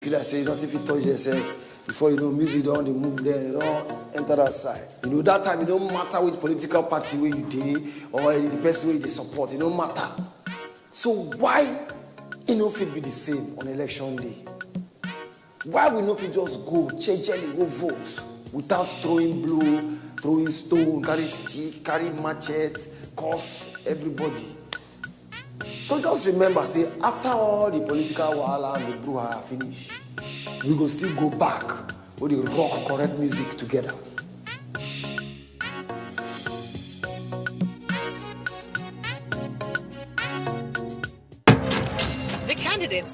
Feel like say you don't if you touch yourself before you know music don't they move there, you don't enter that side. You know that time it don't matter which political party where you dey or the person where they support, it don't matter. So why it no fit be the same on election day? Why we not fit just go jelly go vote without throwing blow, throwing stone, carry stick, carry machete, curse everybody? So just remember, say after all the political wahala and the brouhaha finish, we go still go back with the rock correct music together.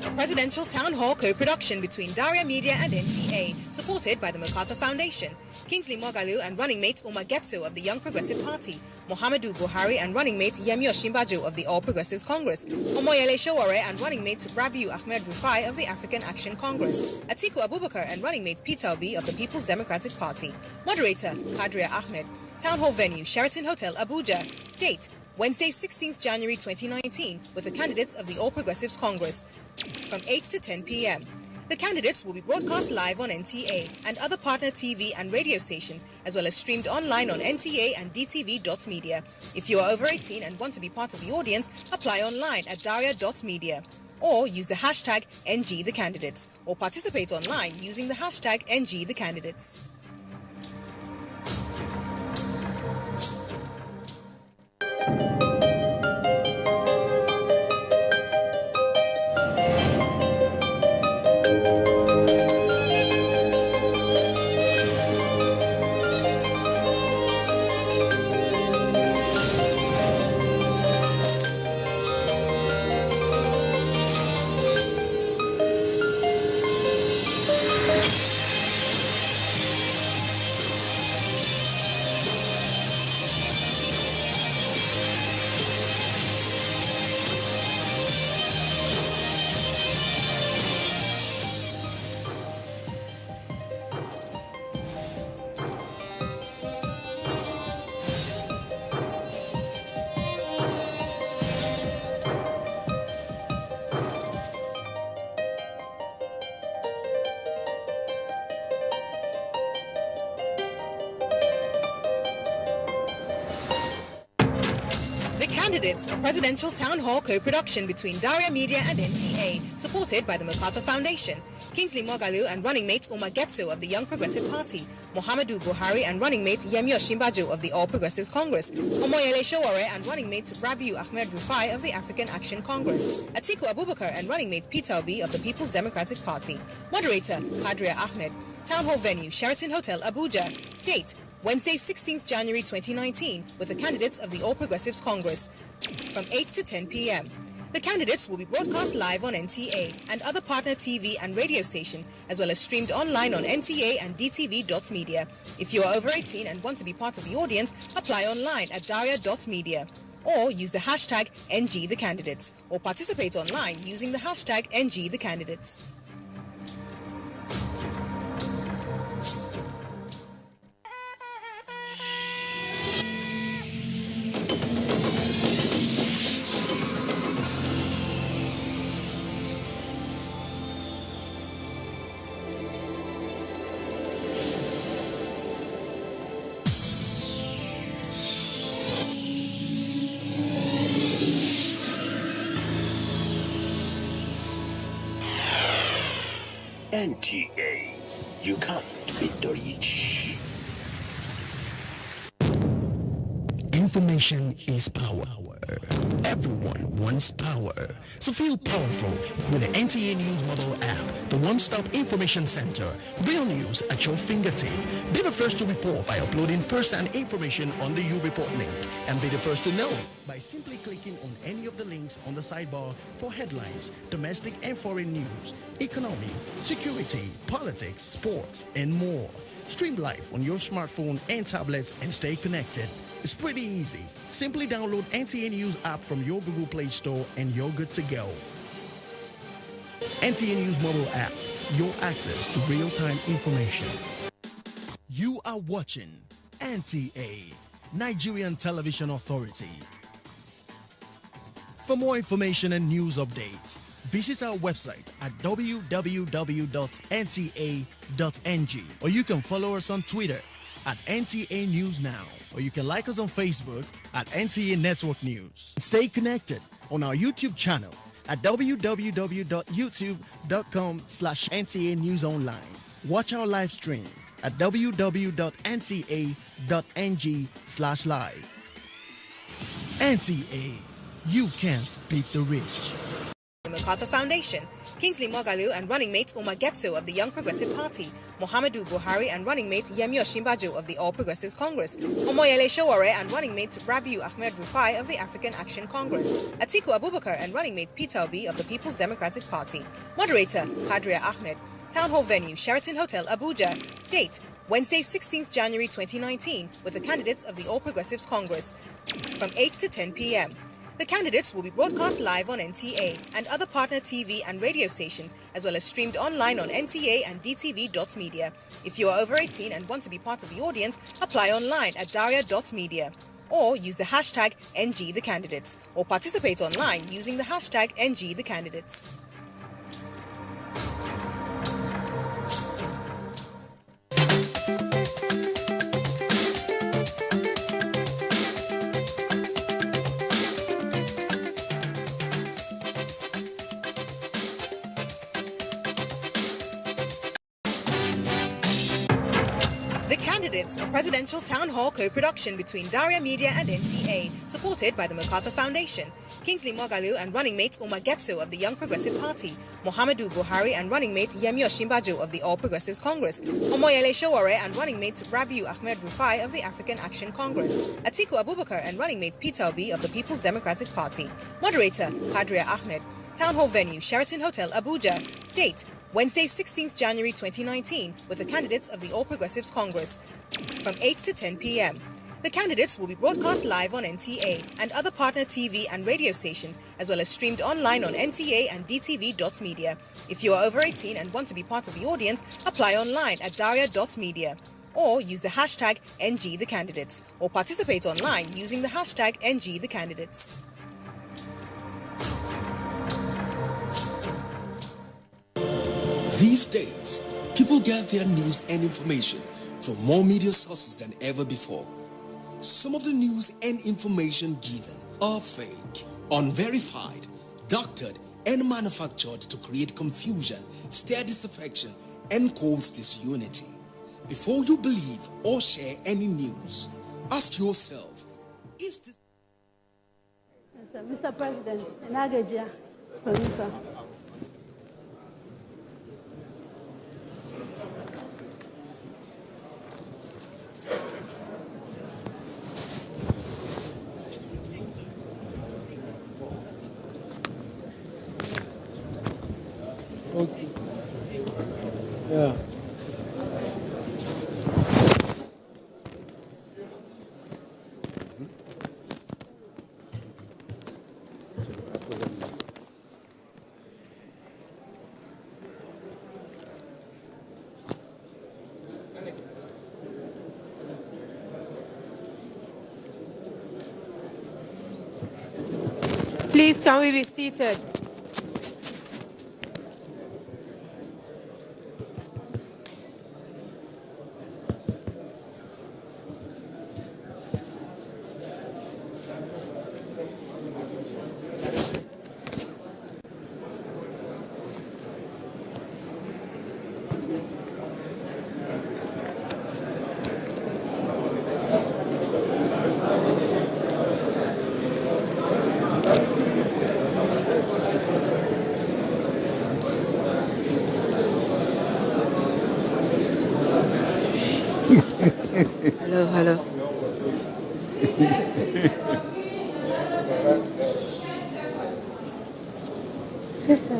A presidential town hall co-production between Daria Media and NTA, supported by the MacArthur Foundation. Kingsley Moghalu and running mate Umar Getso of the Young Progressive Party, Muhammadu Buhari and running mate Yemi Osinbajo of the All Progressives Congress, Omoyele Sowore and running mate Rabiu Ahmed Rufai of the African Action Congress, Atiku Abubakar and running mate Peter Obi of the People's Democratic Party. Moderator Kadria Ahmed. Town hall venue Sheraton Hotel, Abuja. Date Wednesday, 16th January 2019, with the candidates of the All Progressives Congress from 8 to 10 p.m. The candidates will be broadcast live on NTA and other partner TV and radio stations, as well as streamed online on NTA and DTV.media. If you are over 18 and want to be part of the audience, apply online at daria.media or use the hashtag NGTheCandidates or participate online using the hashtag NGTheCandidates. Candidates, a presidential town hall co-production between Daria Media and NTA, supported by the MacArthur Foundation. Kingsley Moghalu and running mate Umar Getso of the Young Progressive Party, Muhammadu Buhari and running mate Yemi Osinbajo of the All Progressives Congress, Omoyele Sowore and running mate Rabiu Ahmed Rufai of the African Action Congress, Atiku Abubakar and running mate Peter Obi of the People's Democratic Party. Moderator Kadria Ahmed. Town hall venue Sheraton Hotel, Abuja. Date Wednesday, 16th January 2019, with the candidates of the All Progressives Congress from 8 to 10 p.m. The candidates will be broadcast live on NTA and other partner TV and radio stations, as well as streamed online on NTA and DTV.media. If you are over 18 and want to be part of the audience, apply online at daria.media or use the hashtag NGTheCandidates or participate online using the hashtag NGTheCandidates. NTA, you can't beat the rich. Information is power. Everyone wants power. So feel powerful with the NTA News mobile app, the one-stop information center. Real news at your fingertip. Be the first to report by uploading first-hand information on the U-Report link, and be the first to know by simply clicking on any of the links on the sidebar for headlines, domestic and foreign news, economy, security, politics, sports, and more. Stream live on your smartphone and tablets and stay connected. It's pretty easy. Simply download NTA News app from your Google Play Store and you're good to go. NTA News mobile app, your access to real-time information. You are watching NTA, Nigerian Television Authority. For more information and news updates, visit our website at www.nta.ng, or you can follow us on Twitter at NTA News Now, or you can like us on Facebook at NTA Network News. Stay connected on our YouTube channel at www.youtube.com/NTA News Online. Watch our live stream at www.nta.ng/live. NTA, you can't beat the rich. The MacArthur Foundation, Kingsley Moghalu and running mate Umar Getso of the Young Progressive Party, Muhammadu Buhari and running mate Yemi Osinbajo of the All Progressives Congress, Omoyele Sowore and running mate Rabiu Ahmed Rufai of the African Action Congress, Atiku Abubakar and running mate Peter Obi of the People's Democratic Party. Moderator, Kadria Ahmed. Town Hall venue, Sheraton Hotel, Abuja. Date, Wednesday, 16th January 2019, with the candidates of the All Progressives Congress from 8 to 10 p.m. The candidates will be broadcast live on NTA and other partner TV and radio stations, as well as streamed online on NTA and DTV.media. If you are over 18 and want to be part of the audience, apply online at daria.media. Or use the hashtag NGTheCandidates, or participate online using the hashtag NGTheCandidates. A presidential town hall co-production between Daria Media and NTA, supported by the MacArthur Foundation. Kingsley Moghalu and running mate Umar Getso of the Young Progressive Party, Muhammadu Buhari and running mate Yemi Osinbajo of the All Progressives Congress, Omoyele Sowore and running mate Rabiu Ahmed Rufai of the African Action Congress, Atiku Abubakar and running mate Peter Obi of the People's Democratic Party. Moderator, Kadria Ahmed. Town Hall venue, Sheraton Hotel, Abuja. Date, Wednesday, 16th January 2019, with the candidates of the All Progressives Congress from 8 to 10 p.m. The candidates will be broadcast live on NTA and other partner TV and radio stations, as well as streamed online on NTA and DTV.media. If you are over 18 and want to be part of the audience, apply online at daria.media. Or use the hashtag NGTheCandidates, or participate online using the hashtag NGTheCandidates. These days, people get their news and information from more media sources than ever before. Some of the news and information given are fake, unverified, doctored, and manufactured to create confusion, stir disaffection, and cause disunity. Before you believe or share any news, ask yourself, is this... Mr. President, Nagaja, Sanusa. Okay. Yeah. Please, can we be seated? Hello. Sister.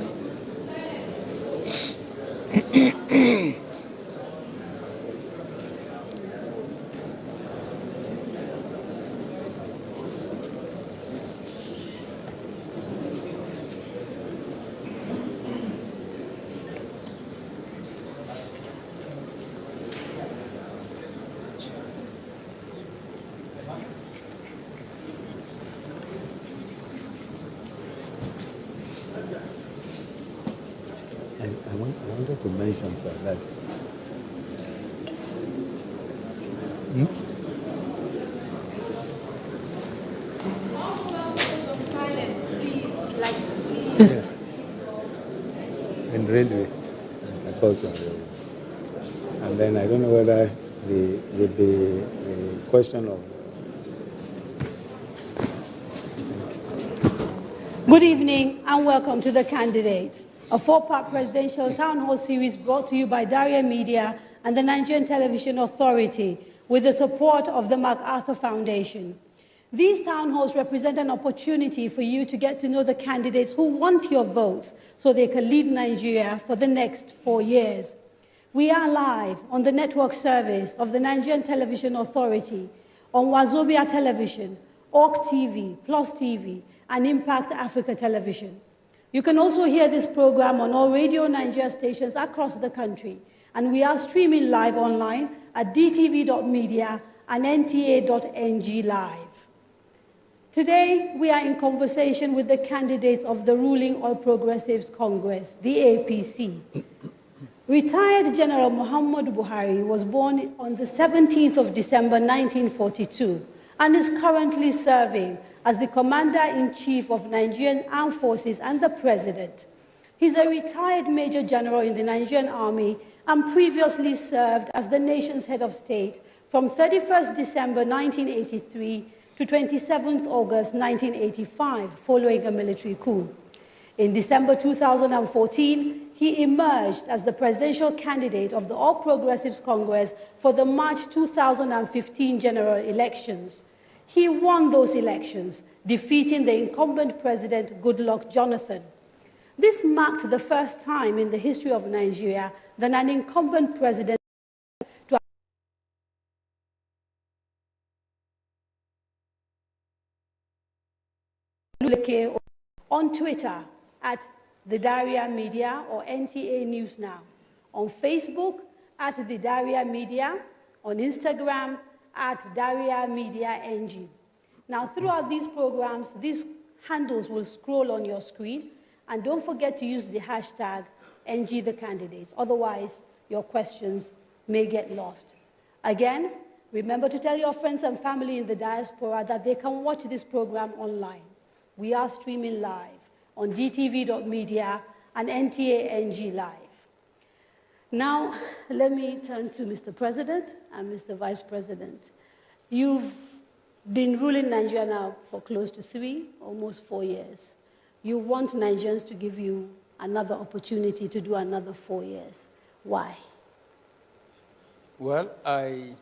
mention, sir, that Yes. in railway, I called on railway. And then I don't know whether with the question of. Good evening and welcome to the candidates, a four-part presidential town hall series brought to you by Daria Media and the Nigerian Television Authority with the support of the MacArthur Foundation. These town halls represent an opportunity for you to get to know the candidates who want your votes so they can lead Nigeria for the next 4 years. We are live on the network service of the Nigerian Television Authority, on Wazobia Television, Orc TV, Plus TV, and Impact Africa Television. You can also hear this program on all Radio Nigeria stations across the country, and we are streaming live online at dtv.media and nta.ng live. Today, we are in conversation with the candidates of the ruling All Progressives Congress, the APC. Retired General Muhammadu Buhari was born on the 17th of December 1942 and is currently serving as the Commander-in-Chief of Nigerian Armed Forces and the President. He's a retired Major General in the Nigerian Army and previously served as the nation's head of state from 31st December 1983 to 27th August 1985, following a military coup. In December 2014, he emerged as the presidential candidate of the All Progressives Congress for the March 2015 general elections. He won those elections, defeating the incumbent president, Goodluck Jonathan. This marked the first time in the history of Nigeria that an incumbent president on Twitter at the Daria Media or NTA News Now, on Facebook at the Daria Media, on Instagram at Daria Media NG. Now, throughout these programs, these handles will scroll on your screen, and don't forget to use the hashtag #NGTheCandidates. Otherwise, your questions may get lost. Again, remember to tell your friends and family in the diaspora that they can watch this program online. We are streaming live on dtv.media and NTA NG Live. Now, let me turn to Mr. President and Mr. Vice President. You've been ruling Nigeria now for close to 3, almost 4 years. You want Nigerians to give you another opportunity to do another 4 years. Why? Well, I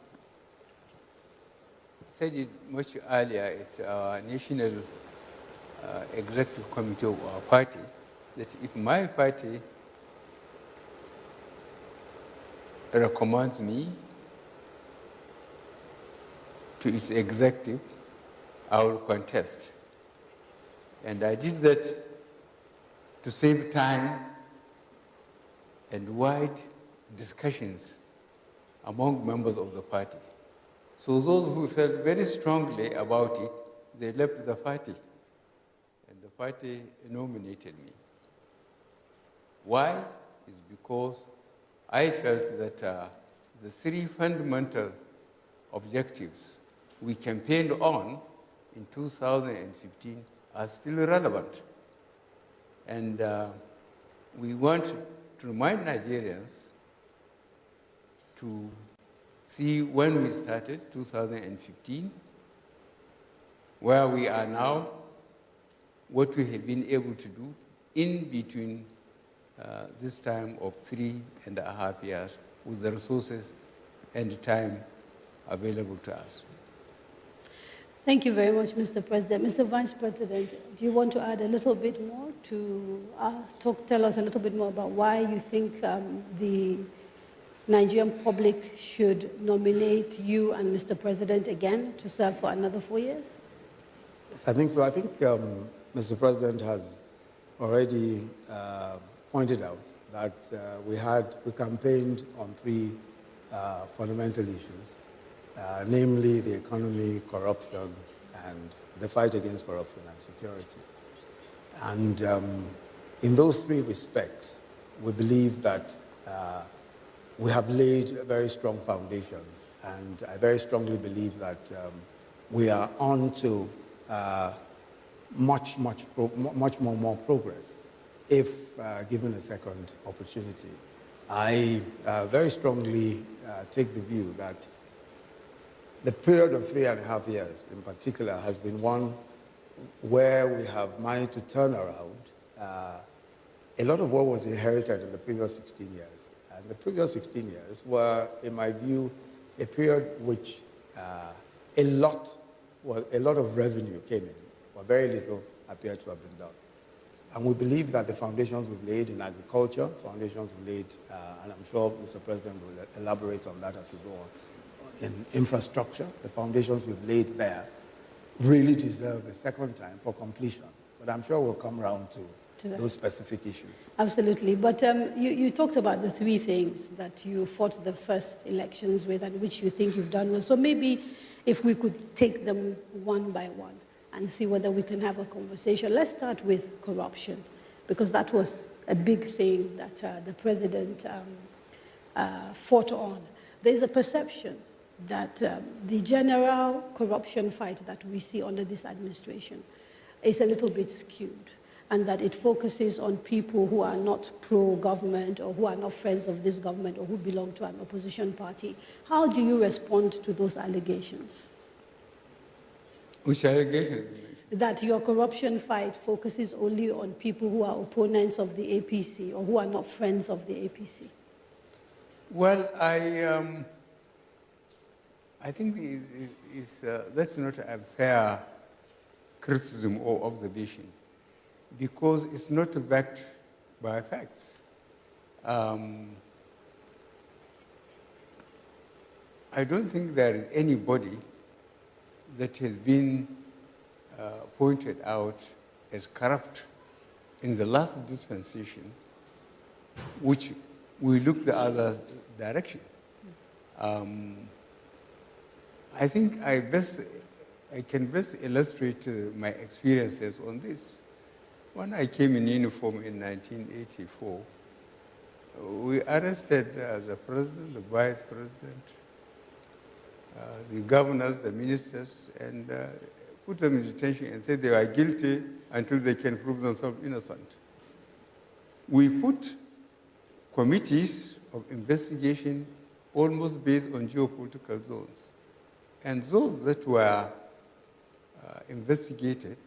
said it much earlier at our National Executive Committee of our party, that if my party recommends me to its executive, I will contest. And I did that to save time and wide discussions among members of the party. So those who felt very strongly about it, they left the party. And the party nominated me. Why? Is because I felt that the 3 fundamental objectives we campaigned on in 2015 are still relevant. And we want to remind Nigerians to see when we started, 2015, where we are now, what we have been able to do in between this time of 3.5 years with the resources and the time available to us. Thank you very much, Mr. President. Mr. Vice President, do you want to add a little bit more to tell us a little bit more about why you think the Nigerian public should nominate you and Mr. President again to serve for another 4 years? Yes, I think so. I think Mr. President has already pointed out that we campaigned on 3 fundamental issues, namely the economy, corruption, and the fight against corruption and security. And in those 3 respects, we believe that we have laid very strong foundations, and I very strongly believe that we are on to much more progress if given a second opportunity. I very strongly take the view that the period of 3.5 years in particular has been one where we have managed to turn around a lot of what was inherited in the previous 16 years. And the previous 16 years were, in my view, a period which a lot of revenue came in, but very little appeared to have been done. And we believe that the foundations we've laid in agriculture, foundations we've laid, and I'm sure Mr. President will elaborate on that as we go on, in infrastructure, the foundations we've laid there really deserve a second time for completion. But I'm sure we'll come around to those specific issues. Absolutely. But you talked about the three things that you fought the first elections with and which you think you've done well. So maybe if we could take them one by one and see whether we can have a conversation. Let's start with corruption, because that was a big thing that the president fought on. There's a perception that the general corruption fight that we see under this administration is a little bit skewed, and that it focuses on people who are not pro-government or who are not friends of this government or who belong to an opposition party. How do you respond to those allegations? Which allegations? That your corruption fight focuses only on people who are opponents of the APC or who are not friends of the APC. Well, I think that's not a fair criticism or observation, because it's not backed by facts. I don't think there is anybody that has been pointed out as corrupt in the last dispensation, which we look the other direction. I think I can best illustrate my experiences on this. When I came in uniform in 1984, we arrested the president, the vice president, the governors, the ministers, and put them in detention and said they are guilty until they can prove themselves innocent. We put committees of investigation almost based on geopolitical zones. And those that were investigated,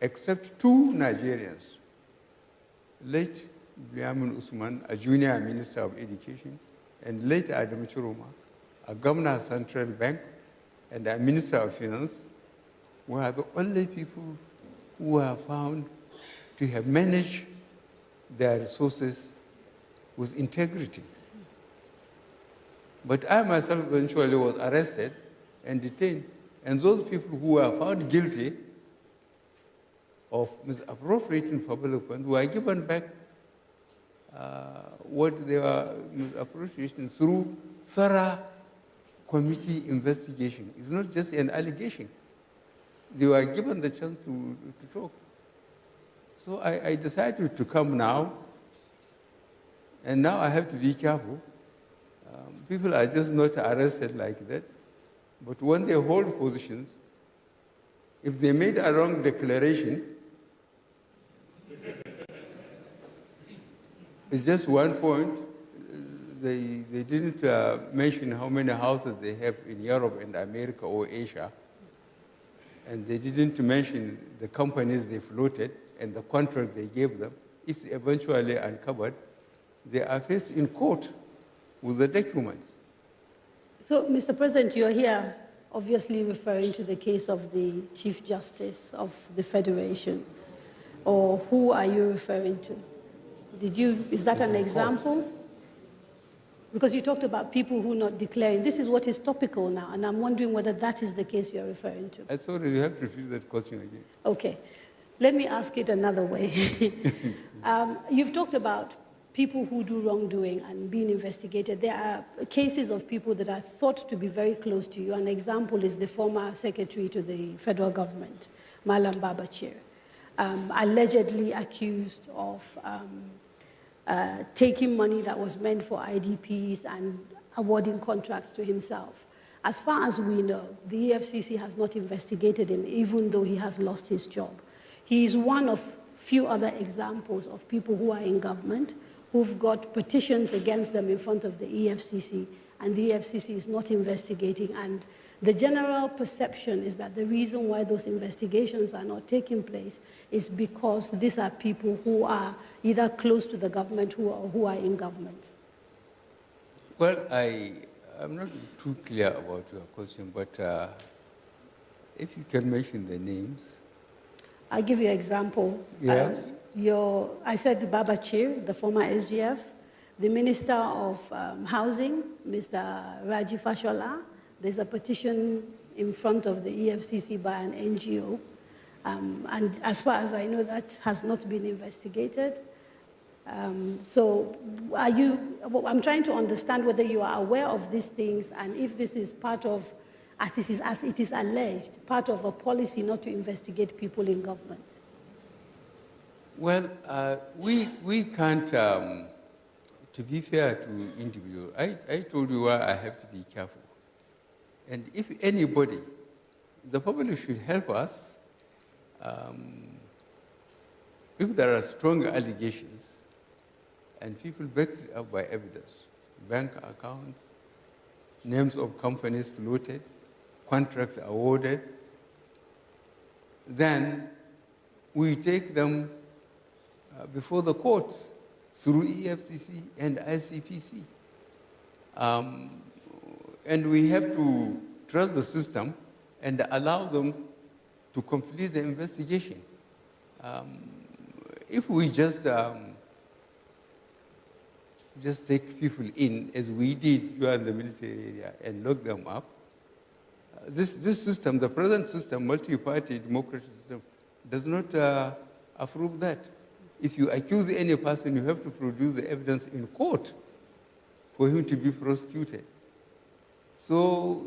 except two Nigerians, late Biamun Usman, a junior minister of education, and late Adam Chiroma, a governor of Central Bank, and a minister of finance, were the only people who were found to have managed their resources with integrity. But I myself eventually was arrested and detained, and those people who were found guilty of misappropriating public funds were given back what they were misappropriating through thorough committee investigation. It's not just an allegation. They were given the chance to talk. So I decided to come now, and now I have to be careful. People are just not arrested like that. But when they hold positions, if they made a wrong declaration, it's just one point. They didn't mention how many houses they have in Europe and America or Asia. And they didn't mention the companies they floated and the contract they gave them. If eventually uncovered, they are faced in court with the documents. So, Mr. President, you're here obviously referring to the case of the Chief Justice of the Federation. Or who are you referring to? Is that an example? Because you talked about people who are not declaring. This is what is topical now, and I'm wondering whether that is the case you're referring to. Sorry, you have to repeat that question again. Okay. Let me ask it another way. You've talked about people who do wrongdoing and being investigated. There are cases of people that are thought to be very close to you. An example is the former secretary to the federal government, Malam Babachir, allegedly accused of taking money that was meant for IDPs and awarding contracts to himself. As far as we know, the EFCC has not investigated him, even though he has lost his job. He is one of few other examples of people who are in government, who've got petitions against them in front of the EFCC, and the EFCC is not investigating. And the general perception is that the reason why those investigations are not taking place is because these are people who are either close to the government or who are in government. Well, I'm not too clear about your question, but if you can mention the names. I'll give you an example. Yes. I said Babachir, the former SGF, the Minister of Housing, Mr. Raji Fashola. There's a petition in front of the EFCC by an NGO. And as far as I know, that has not been investigated. So I'm trying to understand whether you are aware of these things and if this is part of, as it is alleged, part of a policy not to investigate people in government. Well, we can't, to be fair to individuals, I told you why I have to be careful. And if anybody, the public should help us, if there are strong allegations, and people backed it up by evidence, bank accounts, names of companies floated, contracts awarded, then we take them before the courts through EFCC and ICPC. And we have to trust the system and allow them to complete the investigation. If we just take people in, as we did during the military area, and lock them up, this system, the present system, multi-party democratic system, does not approve that. If you accuse any person, you have to produce the evidence in court for him to be prosecuted. So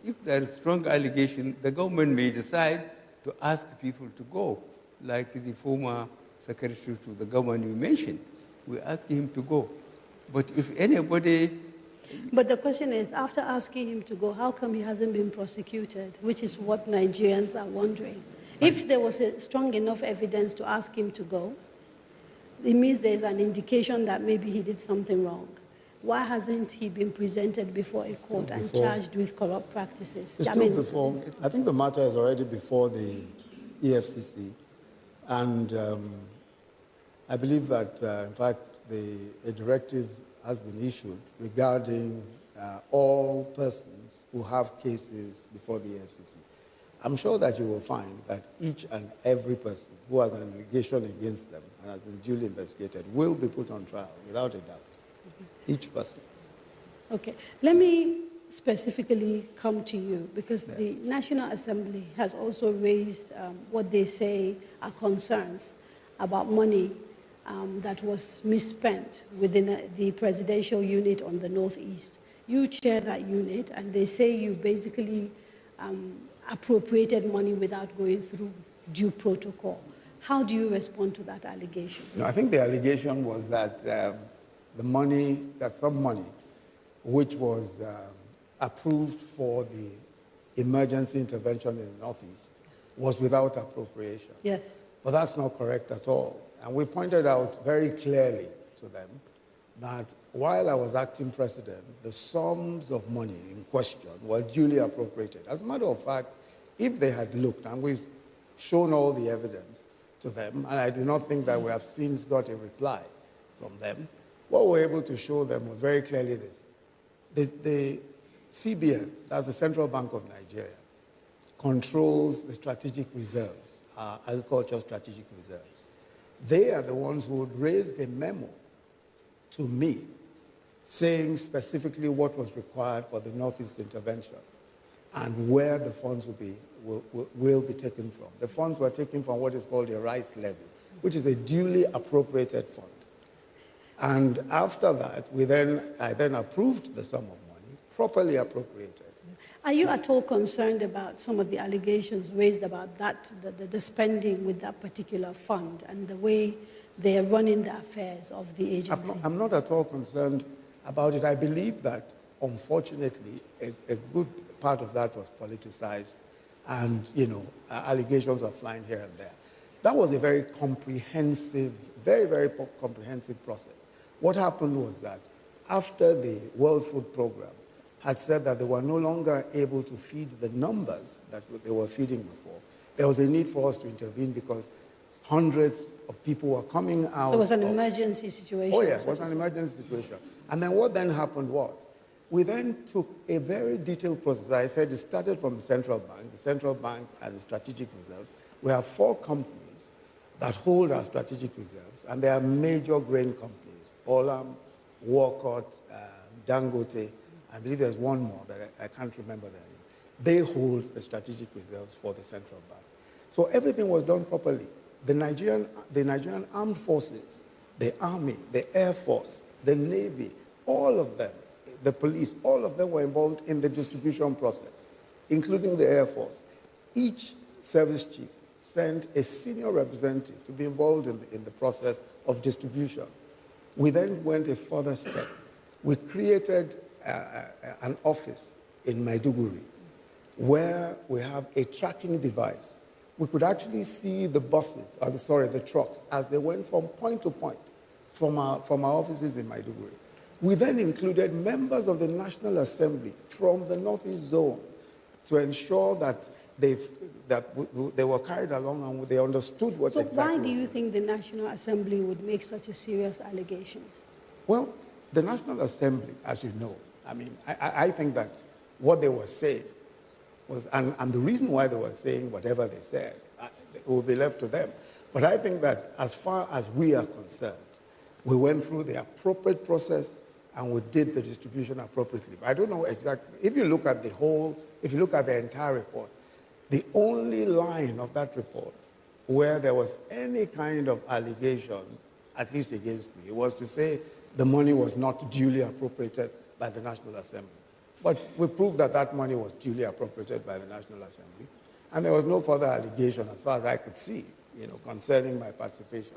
if there is strong allegation, the government may decide to ask people to go, like the former secretary to the government you mentioned. We ask him to go. But if anybody... But the question is, after asking him to go, how come he hasn't been prosecuted? Which is what Nigerians are wondering. If there was a strong enough evidence to ask him to go, it means there's an indication that maybe he did something wrong. Why hasn't he been presented before a court and charged with corrupt practices? It's still before. I think the matter is already before the EFCC. And I believe that, in fact, a directive has been issued regarding all persons who have cases before the EFCC. I'm sure that you will find that each and every person who has an allegation against them and has been duly investigated will be put on trial, without a doubt. Each person. Okay. Let me specifically come to you, because the National Assembly has also raised what they say are concerns about money that was misspent within the presidential unit on the Northeast. You chair that unit, and they say you basically appropriated money without going through due protocol. How do you respond to that allegation? No, I think the allegation was that some money which was approved for the emergency intervention in the Northeast was without appropriation. Yes. But that's not correct at all. And we pointed out very clearly to them that while I was acting president, the sums of money in question were duly appropriated. As a matter of fact, if they had looked, and we've shown all the evidence to them, and I do not think that we have since got a reply from them, what we were able to show them was very clearly this. The CBN, that's the Central Bank of Nigeria, controls the strategic reserves, agricultural strategic reserves. They are the ones who would raise a memo to me saying specifically what was required for the Northeast intervention and where the funds will be taken from. The funds were taken from what is called a rice levy, which is a duly appropriated fund. And after that, I then approved the sum of money, properly appropriated. Are you at all concerned about some of the allegations raised about that, the spending with that particular fund and the way they are running the affairs of the agency? I'm not at all concerned about it. I believe that, unfortunately, a good part of that was politicized, and, allegations are flying here and there. That was a very comprehensive, very comprehensive process. What happened was that after the World Food Program had said that they were no longer able to feed the numbers that they were feeding before, there was a need for us to intervene because hundreds of people were coming out. So it was an emergency situation? Oh, yes, it was an emergency situation. And then what then happened was, we then took a very detailed process. I said it started from the central bank and the strategic reserves. We have 4 companies that hold our strategic reserves, and they are major grain companies: Olam, Walcott, Dangote. I believe there's one more that I can't remember their name. They hold the strategic reserves for the central bank. So everything was done properly. The Nigerian armed forces, the army, the air force, the navy, all of them, the police, all of them were involved in the distribution process, including the air force. Each service chief sent a senior representative to be involved in the process of distribution. We then went a further step. We created an office in Maiduguri where we have a tracking device. We could actually see the buses, the trucks, as they went from point to point from our offices in Maiduguri. We then included members of the National Assembly from the Northeast Zone to ensure that they were carried along and they understood what exactly. So why do you think the National Assembly would make such a serious allegation? Well, the National Assembly, as you know, I think that what they were saying was, and the reason why they were saying whatever they said, it will be left to them. But I think that as far as we are concerned, we went through the appropriate process and we did the distribution appropriately. I don't know exactly. If you look at the entire report, the only line of that report where there was any kind of allegation, at least against me, was to say the money was not duly appropriated by the National Assembly. But we proved that that money was duly appropriated by the National Assembly, and there was no further allegation, as far as I could see, concerning my participation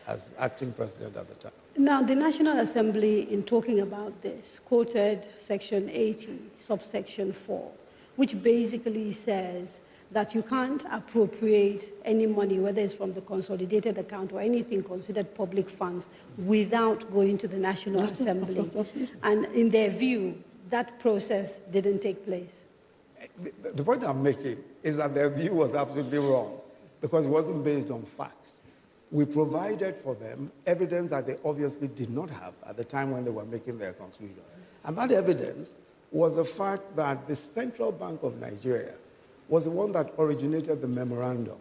as acting president at the time. Now, the National Assembly, in talking about this, quoted Section 80, subsection 4, which basically says that you can't appropriate any money, whether it's from the consolidated account or anything considered public funds, without going to the National Assembly. And in their view, that process didn't take place. The point I'm making is that their view was absolutely wrong because it wasn't based on facts. We provided for them evidence that they obviously did not have at the time when they were making their conclusion. And that evidence was the fact that the Central Bank of Nigeria was the one that originated the memorandum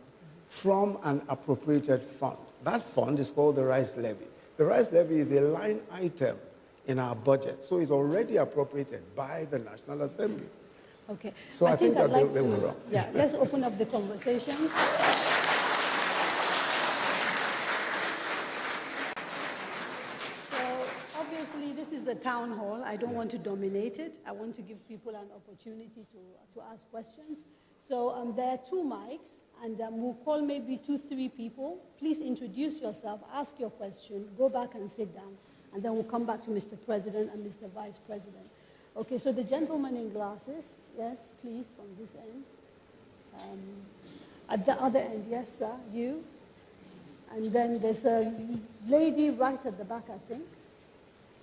from an appropriated fund. That fund is called the rice levy. The rice levy is a line item in our budget, so it's already appropriated by the National Assembly. Okay. So I think that they were wrong. Yeah, let's open up the conversation. So obviously this is a town hall. I don't want to dominate it. I want to give people an opportunity to ask questions. So there are 2 mics, and we'll call maybe 2-3 people. Please introduce yourself, ask your question, go back and sit down. And then we'll come back to Mr. President and Mr. Vice President. Okay, so the gentleman in glasses, yes, please, from this end. At the other end, yes, sir, you. And then there's a lady right at the back, I think.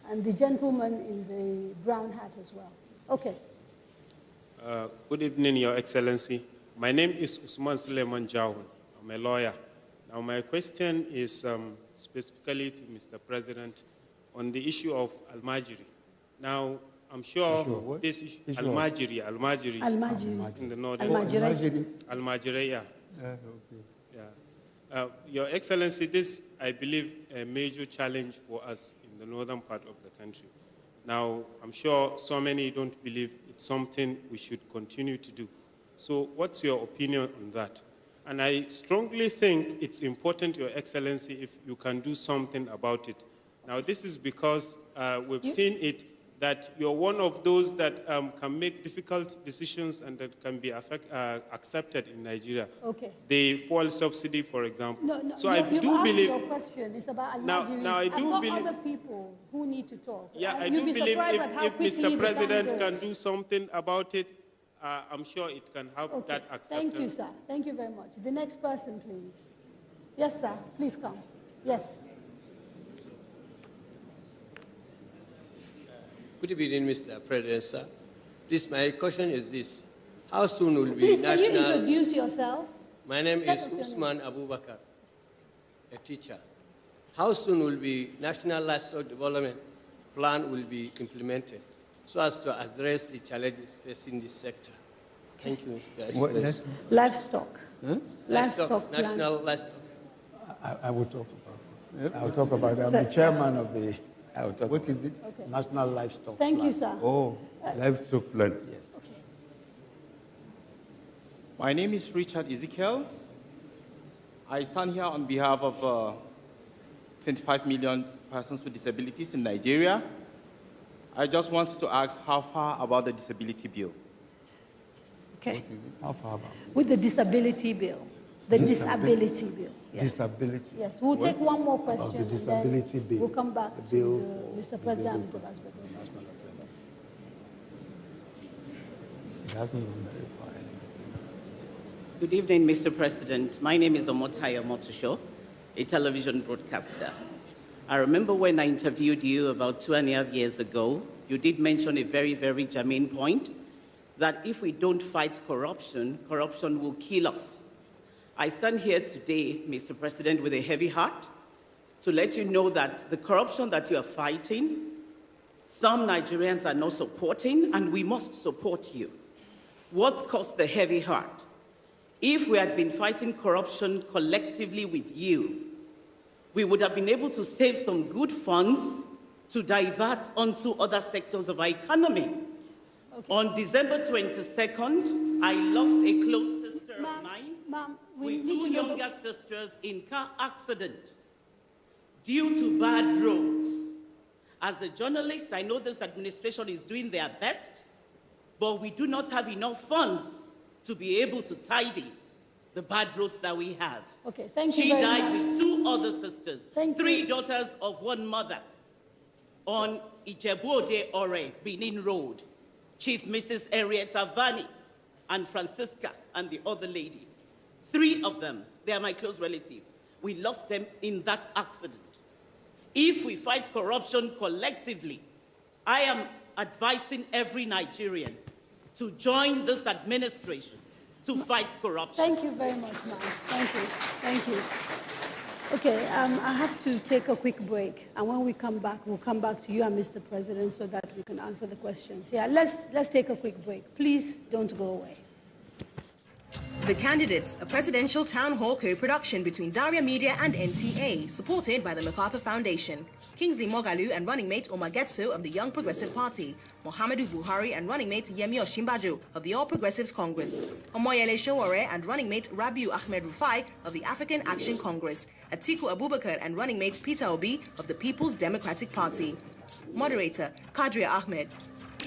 And the gentleman in the brown hat as well. Okay. Good evening, Your Excellency. My name is Usman Suleiman Jawun. I'm a lawyer. Now, my question is specifically to Mr. President on the issue of Al-Majiri. Now, I'm sure this issue, Al-Majiri in the northern. Al-Majiri, yeah. Okay. Yeah. Your Excellency, this, I believe, a major challenge for us in the northern part of the country. Now, I'm sure so many don't believe it's something we should continue to do. So what's your opinion on that? And I strongly think it's important, Your Excellency, if you can do something about it. Now, this is because we've seen it that you're one of those that can make difficult decisions and that can be accepted in Nigeria. Okay. The fuel subsidy, for example. No, so I do asked believe your question. It's about now I do I've got believe other people who need to talk. Yeah, I do believe if Mr. President can do something about it, I'm sure it can help that acceptance. Thank you, sir. Thank you very much. The next person, please. Yes, sir. Please come. Yes. Good evening, Mr. President, sir. Please, my question is this. How soon will be Please, national... can you introduce yourself? My name is Usman Abubakar, a teacher. How soon will be National Livestock Development Plan will be implemented so as to address the challenges facing this sector? Thank you, Mr. President. Livestock. Huh? Livestock plan. National Livestock. I will talk about it. I'll talk about it. I'm the chairman of the National Livestock Thank Plan. you, sir. Oh, livestock plan. Yes. Okay. My name is Richard Ezekiel. I stand here on behalf of 25 million persons with disabilities in Nigeria. I just want to ask how far about the disability bill? Okay. How far about? With the disability bill. The disability bill. Yes. Disability. Yes. We'll take one more question. About the disability bill. We'll come back the bill to Mr. President and Mr. Vice President. National Assembly. It hasn't gone very far. Good evening, Mr. President. My name is Omotaya Motosho, a television broadcaster. I remember when I interviewed you about 2.5 years ago, you did mention a very, very germane point, that if we don't fight corruption, corruption will kill us. I stand here today, Mr. President, with a heavy heart to let you know that the corruption that you are fighting, some Nigerians are not supporting, and we must support you. What caused the heavy heart? If we had been fighting corruption collectively with you, we would have been able to save some good funds to divert onto other sectors of our economy. Okay. On December 22nd, I lost a close sister of mine with 2 younger sisters in car accident due to bad roads. As a journalist, I know this administration is doing their best, but we do not have enough funds to be able to tidy the bad roads that we have. Okay, thank you She very died much. with 2 other sisters, Thank 3 you. daughters of 1 mother on Ijebu-Ode Ore, Benin Road. Chief Mrs. Henrietta Vani and Francisca and the other lady. 3 of them, they are my close relatives. We lost them in that accident. If we fight corruption collectively, I am advising every Nigerian to join this administration to fight corruption. Thank you very much, ma'am. Thank you. Thank you. Okay, I have to take a quick break, and when we come back, we'll come back to you and Mr. President so that we can answer the questions. Yeah, let's take a quick break. Please don't go away. The Candidates, a presidential town hall co-production between Daria Media and NTA, supported by the MacArthur Foundation. Kingsley Moghalu and running mate Omar Getso of the Young Progressive Party, Muhammadu Buhari and running mate Yemi Osinbajo of the All Progressives Congress, Omoyele Sowore and running mate Rabiu Ahmed Rufai of the African Action Congress, Atiku Abubakar and running mate Peter Obi of the People's Democratic Party. Moderator, Kadria Ahmed.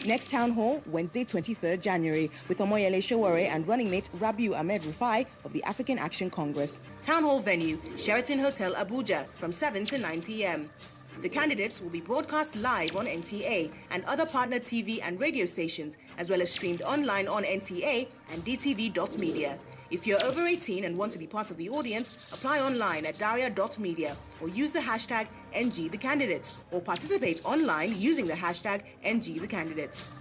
Next town hall, Wednesday, 23rd January, with Omoyele Sowore and running mate Rabiu Ahmed Rufai of the African Action Congress. Town hall venue, Sheraton Hotel, Abuja, from 7 to 9 p.m. The candidates will be broadcast live on NTA and other partner TV and radio stations, as well as streamed online on NTA and dtv.media. If you're over 18 and want to be part of the audience, apply online at daria.media or use the hashtag NGTheCandidates or participate online using the hashtag NGTheCandidates.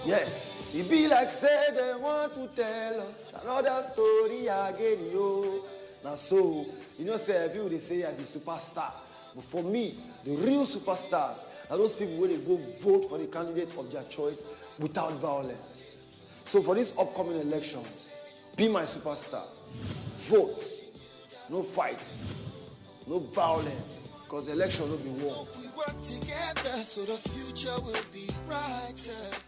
Yes, it be like say they want to tell us another story again, yo. Now so, you know, say people they say I'm the superstar. But for me, the real superstars are those people where they go vote for the candidate of their choice without violence. So for these upcoming elections, be my superstar. Vote. No fights. No violence. Because the election will be won. We work together so the future will be brighter.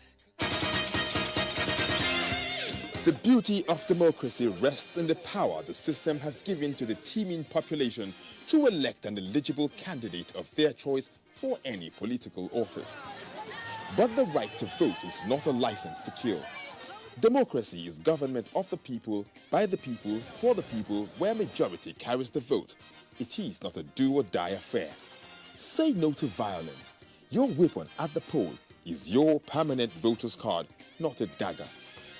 The beauty of democracy rests in the power the system has given to the teeming population to elect an eligible candidate of their choice for any political office. But the right to vote is not a license to kill. Democracy is government of the people, by the people, for the people, where majority carries the vote. It is not a do-or-die affair. Say no to violence. Your weapon at the poll is your permanent voter's card, not a dagger.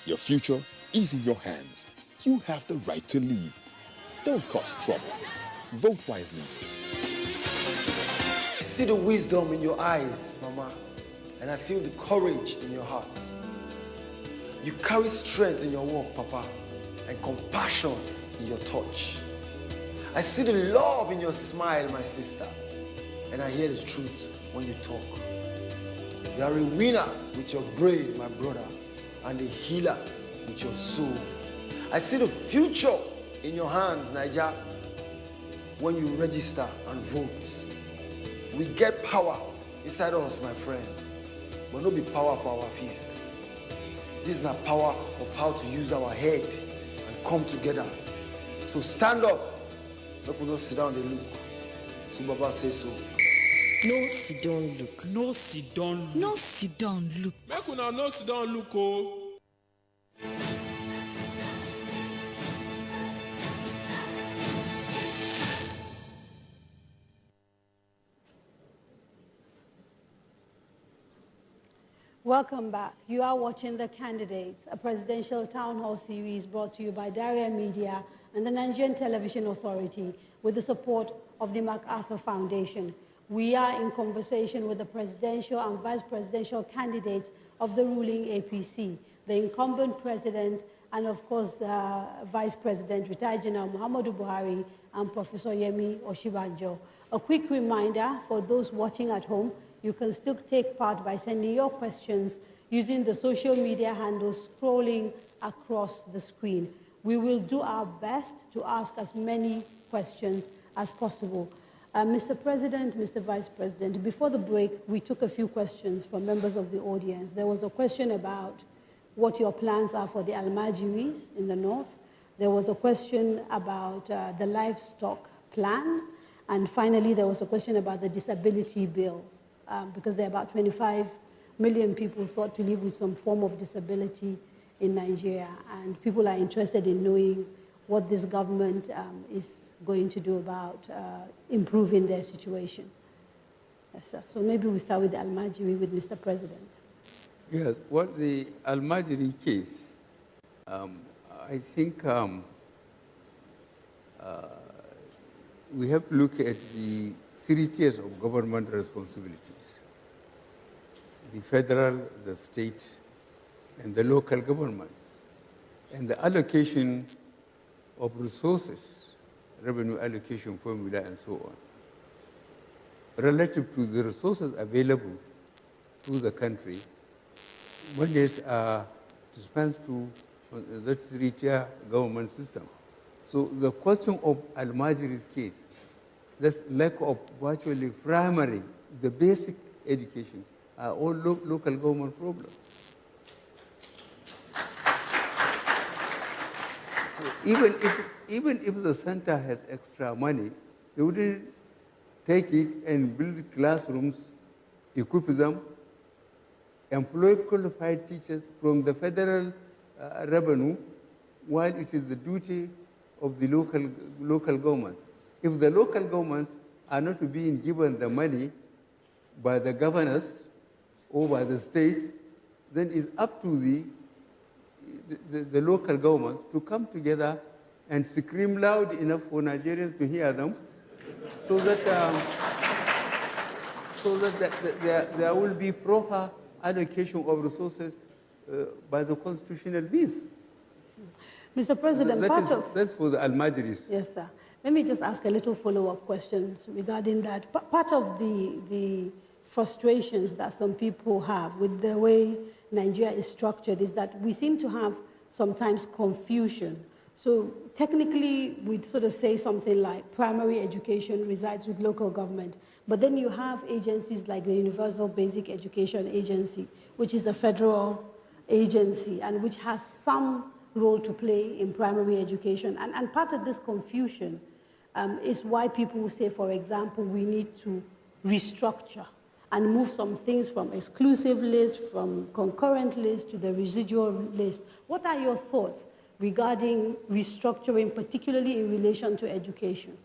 Your future is in your hands. You have the right to leave. Don't cause trouble. Vote wisely. I see the wisdom in your eyes, Mama, and I feel the courage in your heart. You carry strength in your walk, Papa, and compassion in your touch. I see the love in your smile, my sister, and I hear the truth when you talk. You are a winner with your brain, my brother, and a healer with your soul. I see the future in your hands, Niger, when you register and vote. We get power inside us, my friend, but not be power for our fists. This is not power of how to use our head and come together. So stand up. Let us not sit down and look. To Baba say so. No sit down look. No sit down look. No sit down look. Make una no sit down look, oh. Welcome back. You are watching The Candidates, a presidential town hall series brought to you by Daria Media and the Nigerian Television Authority with the support of the MacArthur Foundation. We are in conversation with the presidential and vice presidential candidates of the ruling APC, the incumbent president and, of course, the vice president, retired General Muhammadu Buhari, and Professor Yemi Osinbajo. A quick reminder for those watching at home, you can still take part by sending your questions using the social media handles scrolling across the screen. We will do our best to ask as many questions as possible. Mr. President, Mr. Vice President, before the break, we took a few questions from members of the audience. There was a question about what your plans are for the Almajiris in the north. There was a question about the livestock plan. And finally, there was a question about the disability bill, because there are about 25 million people thought to live with some form of disability in Nigeria. And people are interested in knowing what this government is going to do about improving their situation. Yes, sir. So maybe we start with the Almajiri with Mr. President. Yes, what the Almajiri case, I think we have to look at the 3 tiers of government responsibilities: the federal, the state, and the local governments, and the allocation of resources, revenue allocation formula, and so on, relative to the resources available to the country. Monies are dispensed to that 3-tier government system. So the question of Almajiri's case, this lack of virtually primary, the basic education, are all local government problems. So even if the center has extra money, they wouldn't take it and build classrooms, equip them, employ qualified teachers from the federal revenue, while it is the duty of the local governments. If the local governments are not being given the money by the governors or by the state, then it's up to the local governments to come together and scream loud enough for Nigerians to hear them, so that there will be proper allocation of resources by the constitutional means. Mr. President, that's for the Almajiris. Yes, sir. Let me just ask a little follow-up questions regarding that. Part of the frustrations that some people have with the way Nigeria is structured is that we seem to have sometimes confusion. So technically, we'd sort of say something like primary education resides with local government, but then you have agencies like the Universal Basic Education Agency, which is a federal agency and which has some role to play in primary education. And part of this confusion is why people will say, for example, we need to restructure and move some things from exclusive list, from concurrent list to the residual list. What are your thoughts regarding restructuring, particularly in relation to education?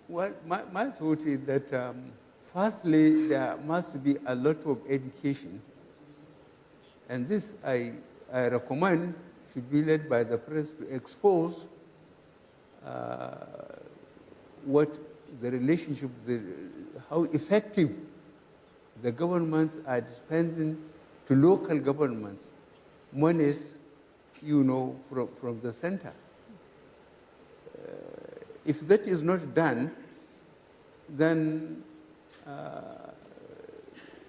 Well, my thought is that firstly, there must be a lot of education, and this I recommend should be led by the press to expose what the relationship, how effective the governments are dispensing to local governments monies, from the center. If that is not done, then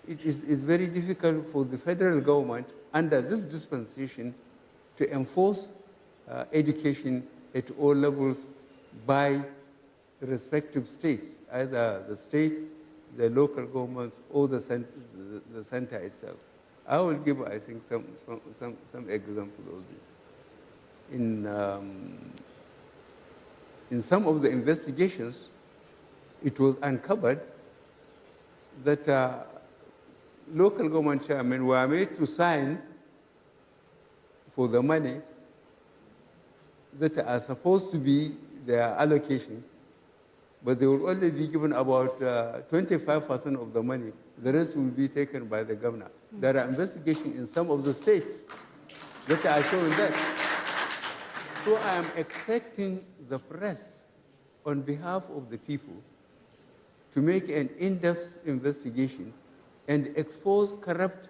it is very difficult for the federal government under this dispensation to enforce education at all levels by the respective states, either the state, the local governments, or the center itself. I will give, I think, some examples of this. In some of the investigations, it was uncovered that local government chairmen were made to sign for the money that are supposed to be their allocation, but they will only be given about 25% of the money. The rest will be taken by the governor. There are investigations in some of the states that are showing that. So I am expecting the press, on behalf of the people, to make an in-depth investigation and expose corrupt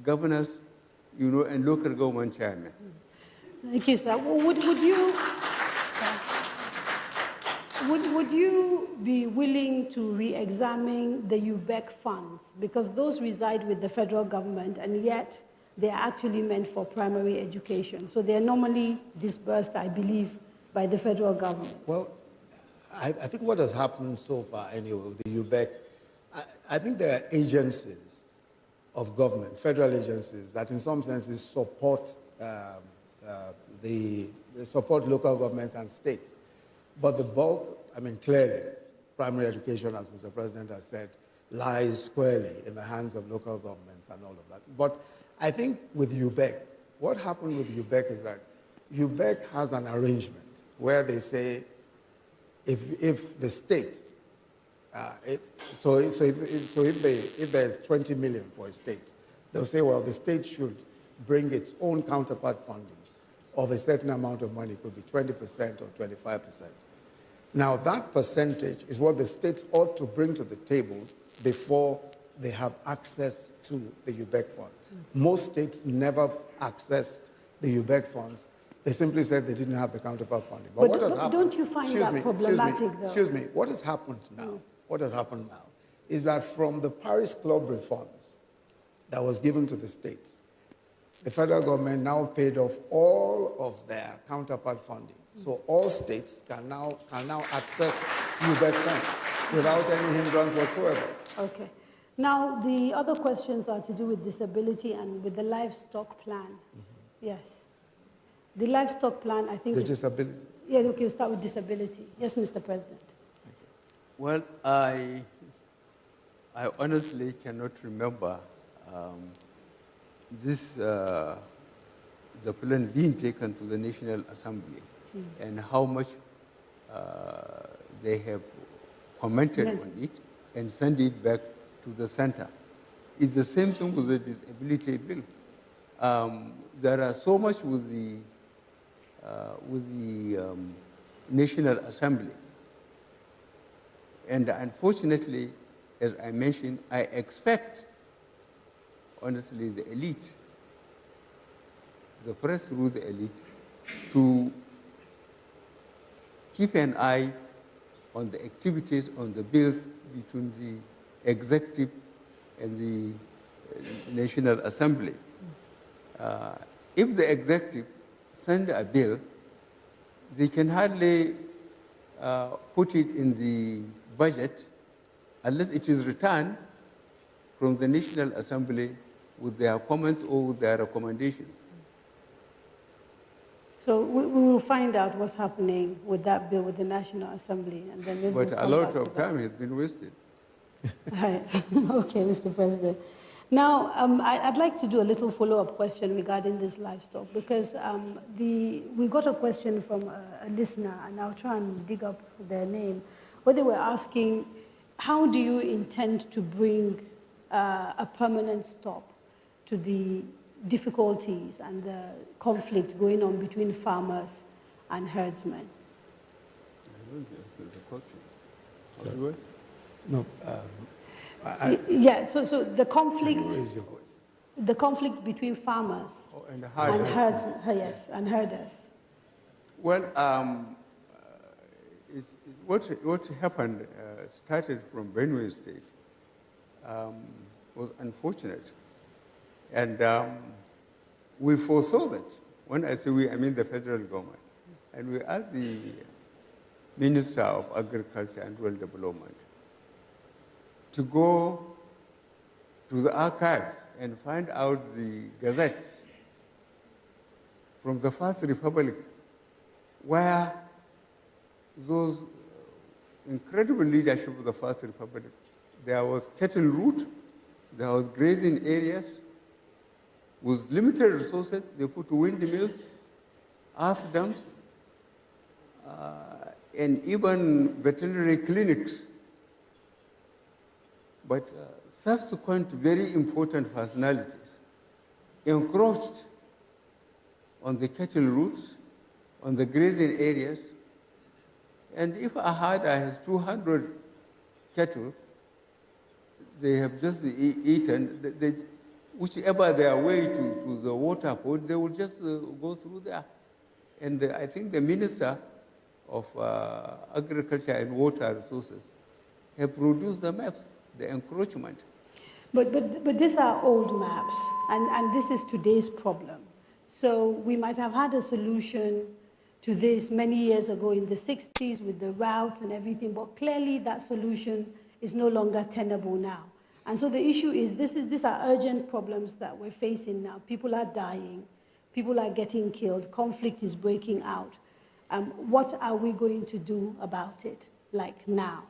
governors, and local government chairmen. Thank you, sir. Would you be willing to re-examine the UBEC funds? Because those reside with the federal government, and yet they are actually meant for primary education. So they are normally disbursed, I believe, by the federal government. Well, I think what has happened so far, anyway, with the UBEC, I think there are agencies of government, federal agencies, that in some senses support support local government and states. But the bulk, clearly, primary education, as Mr. President has said, lies squarely in the hands of local governments and all of that. But I think with UBEC, what happened with UBEC is that UBEC has an arrangement where they say if the state, if there's 20 million for a state, they'll say, well, the state should bring its own counterpart funding of a certain amount of money. It could be 20% or 25%. Now, that percentage is what the states ought to bring to the table before they have access to the UBEC fund. Most states never accessed the UBEC funds. They simply said they didn't have the counterpart funding. But what has happened? Don't you find that problematic, though? Excuse me. What has happened now? What has happened now is that from the Paris Club refunds that was given to the states, the federal government now paid off all of their counterpart funding. So all states can now access UBEC funds without any hindrance whatsoever. Okay. Now, the other questions are to do with disability and with the livestock plan. Yes. The livestock plan, I think... The disability? Yeah, okay, we'll start with disability. Yes, Mr. President. Well, I honestly cannot remember the plan being taken to the National Assembly and how much they have commented on it and sent it back to the center. It's the same thing with the disability bill. There are so much with the National Assembly. And unfortunately, as I mentioned, I expect, honestly, the elite, the press through the elite, to keep an eye on the activities, on the bills between the executive and the National Assembly. If the executive send a bill, they can hardly put it in the budget unless it is returned from the National Assembly with their comments or their recommendations. So we will find out what's happening with that bill with the National Assembly, and then maybe But we'll a come lot back to of that. time has been wasted. Right. Okay, Mr. President. Now, I'd like to do a little follow-up question regarding this livestock, because we got a question from a listener, and I'll try and dig up their name, where they were asking, how do you intend to bring a permanent stop to the difficulties and the conflict going on between farmers and herdsmen? I don't answer the question. How do I? No. Yeah, so the conflict, Raise your voice. the conflict between farmers and herds, yes, and herders. Well, what happened started from Benue State was unfortunate. And we foresaw that. When I say we, I mean the federal government. And we asked the Minister of Agriculture and Rural Development to go to the archives and find out the gazettes from the First Republic, where those incredible leadership of the First Republic, there was cattle route, there was grazing areas. With limited resources, they put windmills, earth dams, and even veterinary clinics. But subsequent very important personalities encroached on the cattle routes, on the grazing areas. And if a herder has 200 cattle, they have just eaten, whichever their way to the water point, they will just go through there. And I think the Minister of Agriculture and Water Resources have produced the maps, the encroachment. But these are old maps, and this is today's problem. So we might have had a solution to this many years ago in the 60s with the routes and everything, but clearly that solution is no longer tenable now. And so the issue is, these are urgent problems that we're facing now. People are dying, people are getting killed, conflict is breaking out. What are we going to do about it, like now?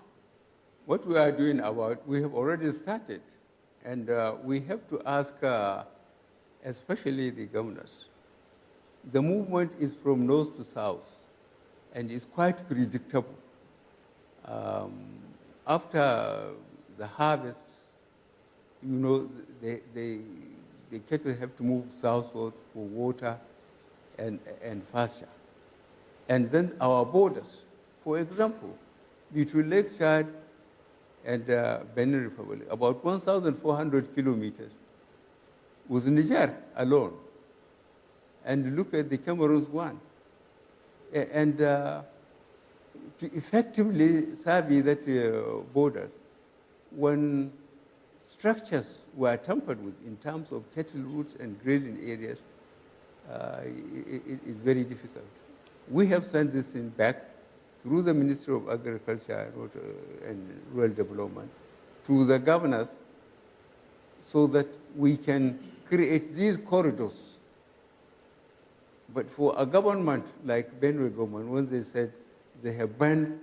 What we are doing about, we have already started, and we have to ask, especially the governors. The movement is from north to south, and it's quite predictable. After the harvest, you know, the cattle have to move southward for water and pasture. And then our borders, for example, between Lake Chad and Benin Republic, about 1,400 kilometers with Niger alone. And look at the Cameroon's one. And to effectively survey that border, when structures were tampered with in terms of cattle routes and grazing areas, it is very difficult. We have sent this in back through the Ministry of Agriculture and Rural Development to the governors so that we can create these corridors. But for a government like Benue government, when they said they have banned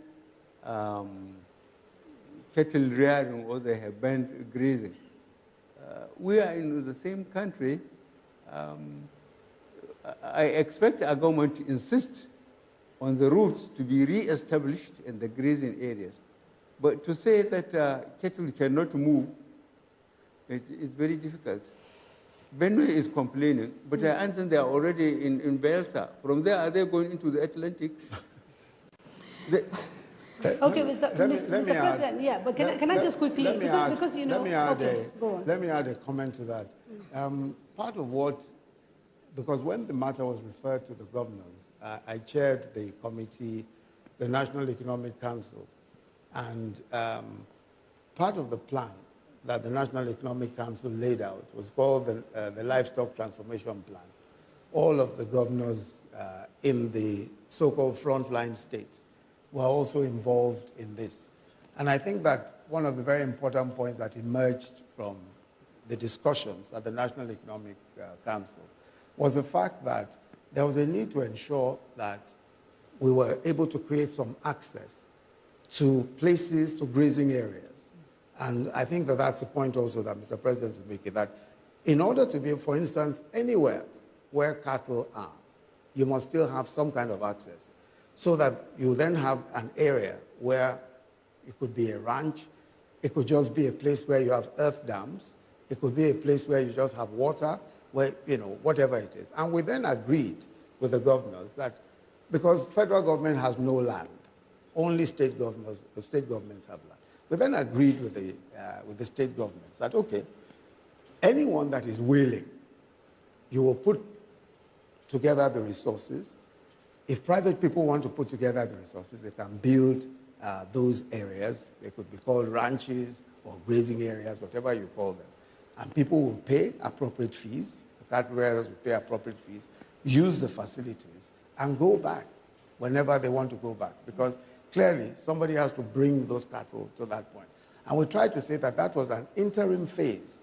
cattle rearing or they have banned grazing, we are in the same country. I expect our government to insist on the routes to be re-established in the grazing areas. But to say that cattle cannot move, it is very difficult. Benue is complaining, but I understand they are already in Bielsa. From there, are they going into the Atlantic? Okay, Mr. President, yeah, but can I just quickly, because you know, let me add a comment to that. Part of what, because when the matter was referred to the governors, I chaired the committee, the National Economic Council, and part of the plan that the National Economic Council laid out was called the Livestock Transformation Plan. All of the governors in the so-called frontline states were also involved in this. And I think that one of the very important points that emerged from the discussions at the National Economic Council was the fact that there was a need to ensure that we were able to create some access to places, to grazing areas. And I think that that's the point also that Mr. President is making, that in order to be, for instance, anywhere where cattle are, you must still have some kind of access, so that you then have an area where it could be a ranch, it could just be a place where you have earth dams, it could be a place where you just have water, where, you know, whatever it is. And we then agreed with the governors that because federal government has no land, only state governments have land. We then agreed with the state governments that, okay, anyone that is willing, you will put together the resources. If private people want to put together the resources, they can build those areas. They could be called ranches or grazing areas, whatever you call them. And people will pay appropriate fees. The cattle raisers will pay appropriate fees, use the facilities, and go back whenever they want to go back. Because clearly, somebody has to bring those cattle to that point. And we tried to say that that was an interim phase,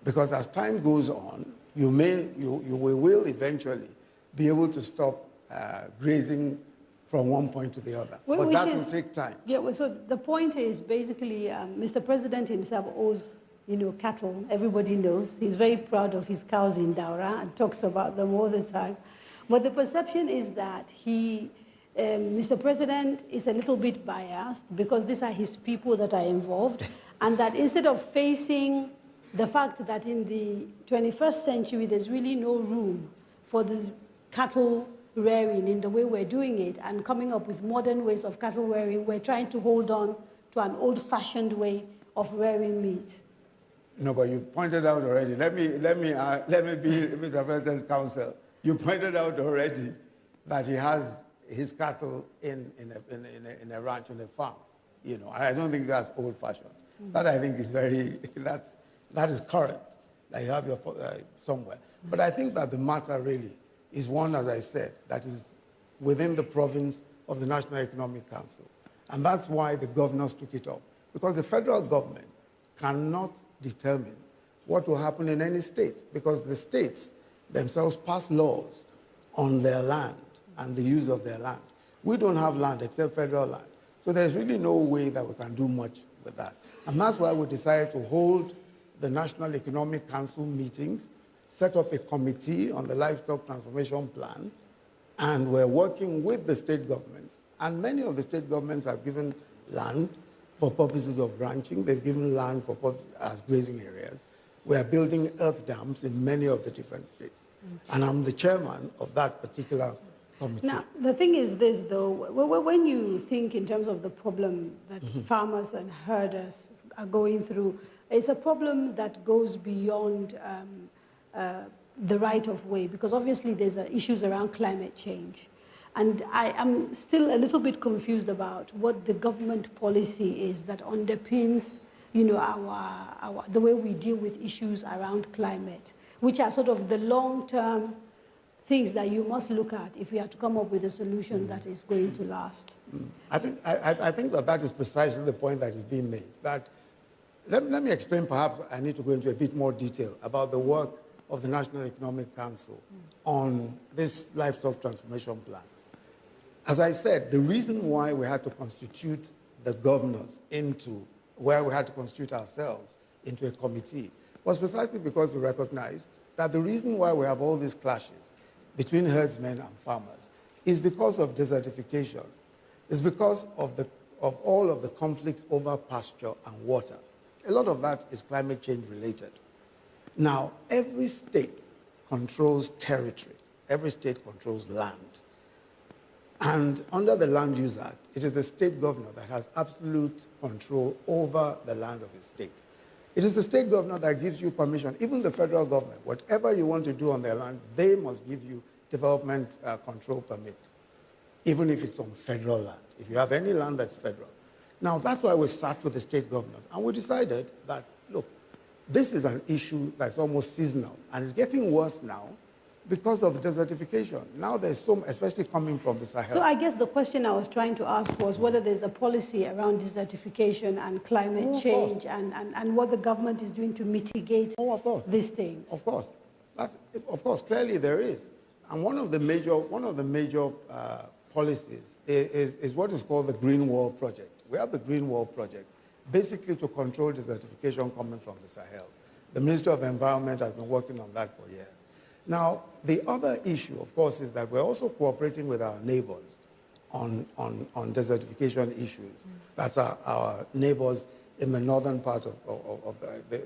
because as time goes on, you will eventually be able to stop grazing from one point to the other. But that will take time. Yeah, well, so the point is basically Mr. President himself owes, you know, cattle. Everybody knows. He's very proud of his cows in Daura and talks about them all the time. But the perception is that Mr. President is a little bit biased because these are his people that are involved, and that instead of facing the fact that in the 21st century there's really no room for the cattle rearing in the way we're doing it and coming up with modern ways of cattle rearing, we're trying to hold on to an old-fashioned way of rearing meat. No, but you pointed out already. Let me be Mr. President's counsel. You pointed out already that he has his cattle in a ranch, in a farm. You know, I don't think that's old-fashioned. Mm-hmm. That I think is that is current. That you have your somewhere. Mm-hmm. But I think that the matter really is one, as I said, that is within the province of the National Economic Council. And that's why the governors took it up. Because the federal government cannot determine what will happen in any state, because the states themselves pass laws on their land and the use of their land. We don't have land except federal land. So there's really no way that we can do much with that. And that's why we decided to hold the National Economic Council meetings, set up a committee on the Livestock Transformation Plan, and we're working with the state governments. And many of the state governments have given land for purposes of ranching. They've given land for as grazing areas. We are building earth dams in many of the different states. And I'm the chairman of that particular committee. Now, the thing is this, though, when you think in terms of the problem that farmers and herders are going through, it's a problem that goes beyond the right of way, because obviously there's issues around climate change. And I am still a little bit confused about what the government policy is that underpins, you know, the way we deal with issues around climate, which are sort of the long-term things that you must look at if you have to come up with a solution that is going to last. I think that is precisely the point that is being made. That let me explain, perhaps I need to go into a bit more detail about the work of the National Economic Council on this livestock transformation plan. As I said, the reason why we had to constitute the governors where we had to constitute ourselves into a committee was precisely because we recognized that the reason why we have all these clashes between herdsmen and farmers is because of desertification. It's because of all of the conflicts over pasture and water. A lot of that is climate change related. Now, every state controls territory. Every state controls land. And under the Land Use Act, it is the state governor that has absolute control over the land of his state. It is the state governor that gives you permission, even the federal government. Whatever you want to do on their land, they must give you development control permit, even if it's on federal land, if you have any land that's federal. Now, that's why we sat with the state governors, and we decided that, look, this is an issue that's almost seasonal, and it's getting worse now because of desertification. Now there's some, especially coming from the Sahel. So I guess the question I was trying to ask was whether there's a policy around desertification and climate change and what the government is doing to mitigate these things. Of course. Of course, clearly there is. And one of the major policies is what is called the Green Wall Project. We have the Green Wall Project, basically to control desertification coming from the Sahel. The Ministry of Environment has been working on that for years. Now, the other issue, of course, is that we're also cooperating with our neighbors on desertification issues. That's our neighbors in the northern part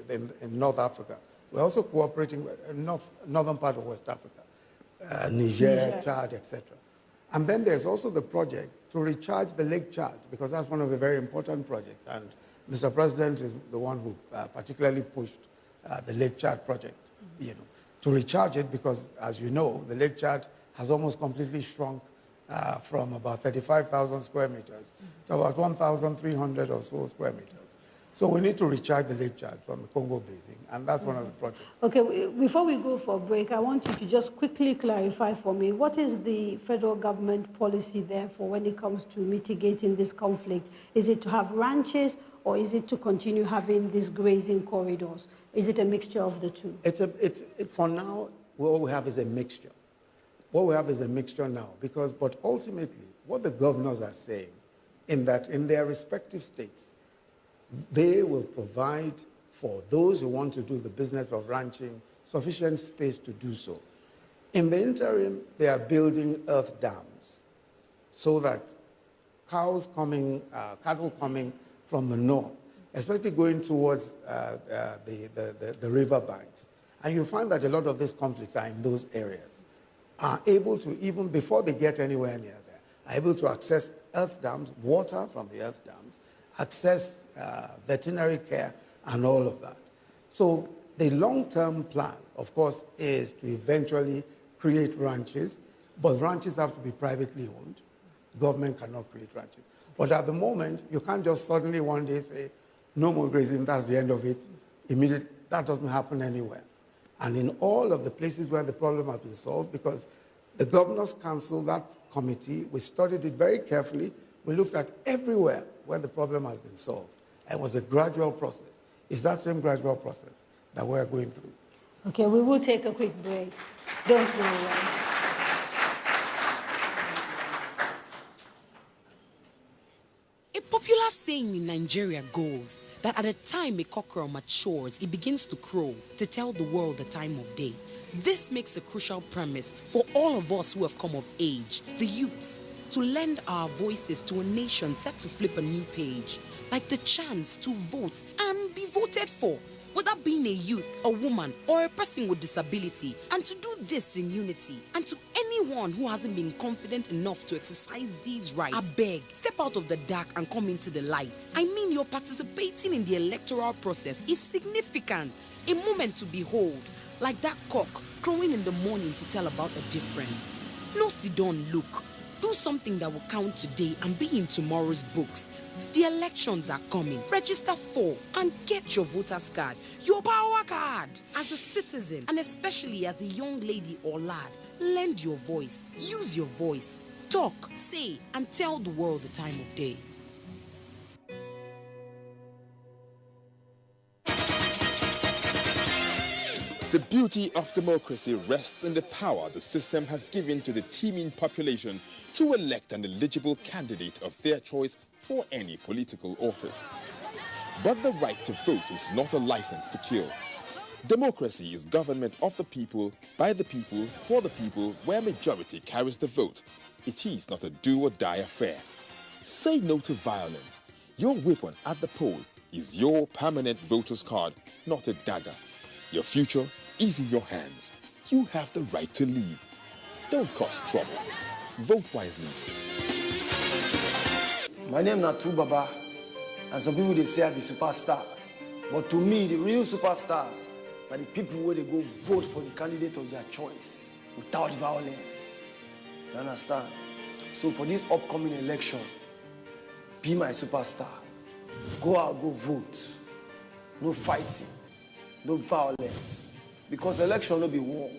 in North Africa. We're also cooperating with northern part of West Africa, Niger, Chad, etc. And then there's also the project to recharge the Lake Chad, because that's one of the very important projects. And Mr. President is the one who particularly pushed the Lake Chad project, to recharge it, because, as you know, the Lake Chad has almost completely shrunk from about 35,000 square meters to about 1,300 or so square meters. So we need to recharge the Lake Chad from the Congo Basin, and that's one of the projects. Okay, before we go for a break, I want you to just quickly clarify for me, what is the federal government policy therefore when it comes to mitigating this conflict? Is it to have ranches, or is it to continue having these grazing corridors? Is it a mixture of the two? For now, what we have is a mixture. What we have is a mixture now, but ultimately, what the governors are saying, in that in their respective states, they will provide for those who want to do the business of ranching sufficient space to do so. In the interim, they are building earth dams so that cattle coming from the north, especially going towards the river banks, and you find that a lot of these conflicts are in those areas, are able to, even before they get anywhere near there, are able to access earth dams, water from the earth dams, access veterinary care, and all of that. So the long-term plan, of course, is to eventually create ranches, but ranches have to be privately owned. Government cannot create ranches. But at the moment, you can't just suddenly one day say, no more grazing, that's the end of it. Immediately, that doesn't happen anywhere. And in all of the places where the problem has been solved, because the Governor's Council, that committee, we studied it very carefully. We looked at everywhere where the problem has been solved. And it was a gradual process. It's that same gradual process that we're going through. Okay, we will take a quick break. Don't go away. A popular saying in Nigeria goes that at the time a cockerel matures, it begins to crow to tell the world the time of day. This makes a crucial premise for all of us who have come of age, the youths, to lend our voices to a nation set to flip a new page, like the chance to vote and be voted for, whether being a youth, a woman, or a person with disability, and to do this in unity. And to anyone who hasn't been confident enough to exercise these rights, I beg, step out of the dark and come into the light. I mean, your participating in the electoral process is significant, a moment to behold, like that cock crowing in the morning to tell about a difference. No sit down, look. Do something that will count today and be in tomorrow's books. The elections are coming. Register for and get your voter's card, your power card. As a citizen, and especially as a young lady or lad, lend your voice, use your voice, talk, say, and tell the world the time of day. The beauty of democracy rests in the power the system has given to the teeming population to elect an eligible candidate of their choice for any political office. But the right to vote is not a license to kill. Democracy is government of the people, by the people, for the people, where majority carries the vote. It is not a do-or-die affair. Say no to violence. Your weapon at the poll is your permanent voter's card, not a dagger. Your future is in your hands. You have the right to leave. Don't cause trouble. Vote wisely. My name is Natu Baba, and some people they say I be superstar. But to me, the real superstars are the people where they go vote for the candidate of their choice without violence. You understand? So for this upcoming election, be my superstar. Go out, go vote. No fighting. No violence, because election will be war.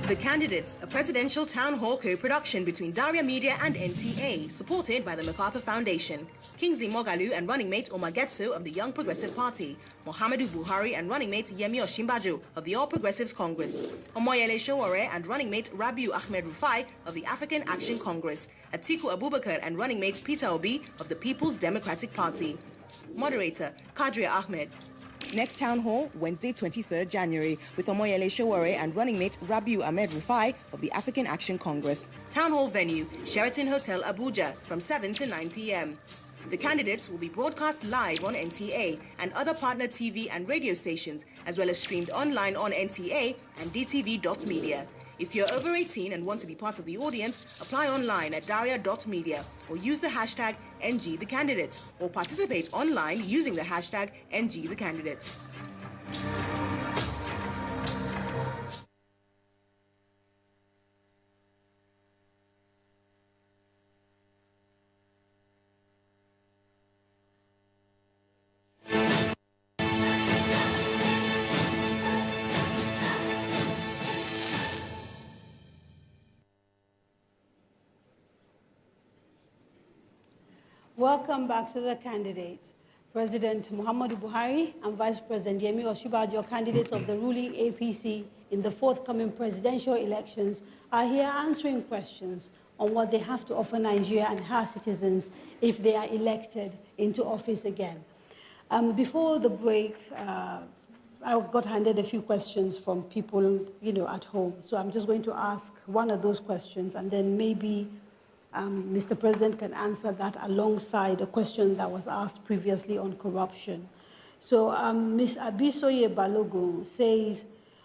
The Candidates, a presidential town hall co-production between Daria Media and NTA, supported by the MacArthur Foundation. Kingsley Moghalu and running mate Omar Getso of the Young Progressive Party, Muhammadu Buhari and running mate Yemi Osinbajo of the All Progressives Congress, Omoyele Sowore and running mate Rabiu Ahmed Rufai of the African Action Congress, Atiku Abubakar and running mate Peter Obi of the People's Democratic Party. Moderator, Kadria Ahmed. Next town hall, Wednesday, 23rd January, with Omoyele Sowore and running mate Rabiu Ahmed Rufai of the African Action Congress. Town hall venue, Sheraton Hotel, Abuja, from 7 to 9 p.m. The candidates will be broadcast live on NTA and other partner TV and radio stations, as well as streamed online on NTA and dtv.media. If you're over 18 and want to be part of the audience, apply online at daria.media or use the hashtag NGTheCandidates or participate online using the hashtag NGTheCandidates. Welcome back to the candidates. President Muhammadu Buhari and Vice President Yemi Osinbajo, candidates of the ruling APC in the forthcoming presidential elections, are here answering questions on what they have to offer Nigeria and her citizens if they are elected into office again. Before the break, I got handed a few questions from people, at home. So I'm just going to ask one of those questions, and then maybe Mr. President can answer that alongside a question that was asked previously on corruption. So Ms. Abisoye Balogun says,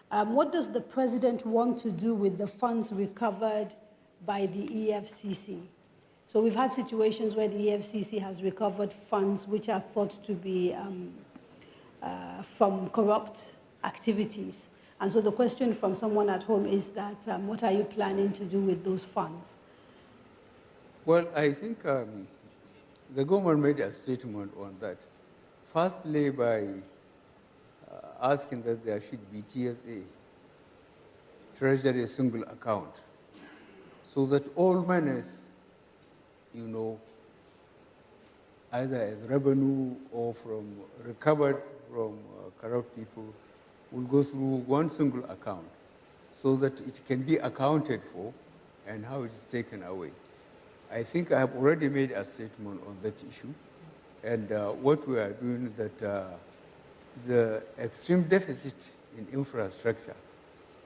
what does the President want to do with the funds recovered by the EFCC? So we've had situations where the EFCC has recovered funds which are thought to be from corrupt activities. And so the question from someone at home is that, what are you planning to do with those funds? Well, I think the government made a statement on that. Firstly, by asking that there should be TSA, Treasury Single Account, so that all monies, either as revenue or from recovered from corrupt people, will go through one single account, so that it can be accounted for and how it is taken away. I think I have already made a statement on that issue, and what we are doing is that the extreme deficit in infrastructure,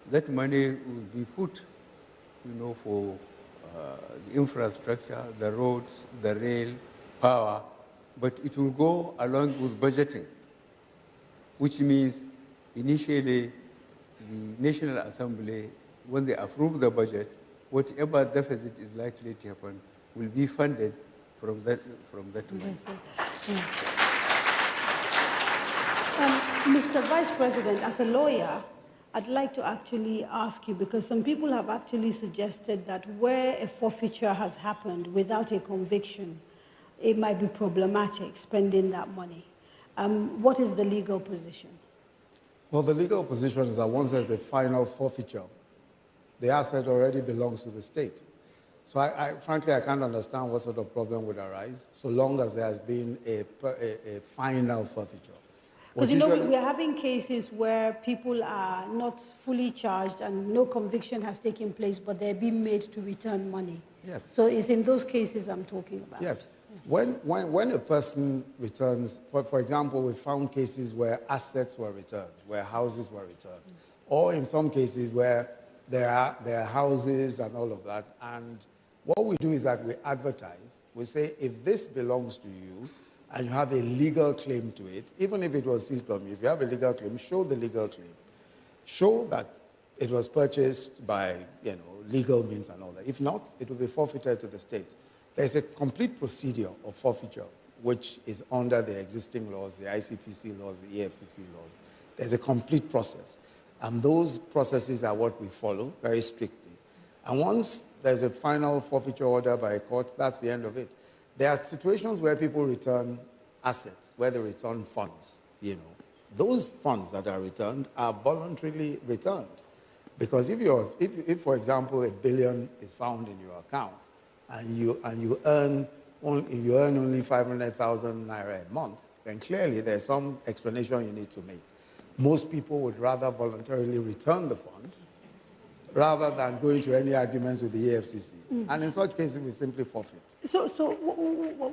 that money will be put, for the infrastructure, the roads, the rail, power, but it will go along with budgeting, which means initially the National Assembly, when they approve the budget, whatever deficit is likely to happen will be funded from that money. Mr. Vice President, as a lawyer, I'd like to actually ask you, because some people have actually suggested that where a forfeiture has happened without a conviction, it might be problematic spending that money. What is the legal position? Well, the legal position is that once there's a final forfeiture, the asset already belongs to the state. So frankly, I can't understand what sort of problem would arise so long as there has been a final forfeiture. Because we are having cases where people are not fully charged and no conviction has taken place, but they're being made to return money. Yes. So it's in those cases I'm talking about. Yes. When a person returns, for example, we found cases where assets were returned, where houses were returned, or in some cases where there are houses and all of that. And what we do is that we advertise. We say, if this belongs to you and you have a legal claim to it, even if it was seized from you, if you have a legal claim, show the legal claim. Show that it was purchased by, legal means and all that. If not, it will be forfeited to the state. There's a complete procedure of forfeiture, which is under the existing laws, the ICPC laws, the EFCC laws. There's a complete process. And those processes are what we follow very strictly. And once there's a final forfeiture order by a court, that's the end of it. There are situations where people return assets, where they return funds, Those funds that are returned are voluntarily returned. Because if for example, $1 billion is found in your account, and you earn only 500,000 naira a month, then clearly there's some explanation you need to make. Most people would rather voluntarily return the fund rather than going to any arguments with the AFCC. And in such cases, we simply forfeit. So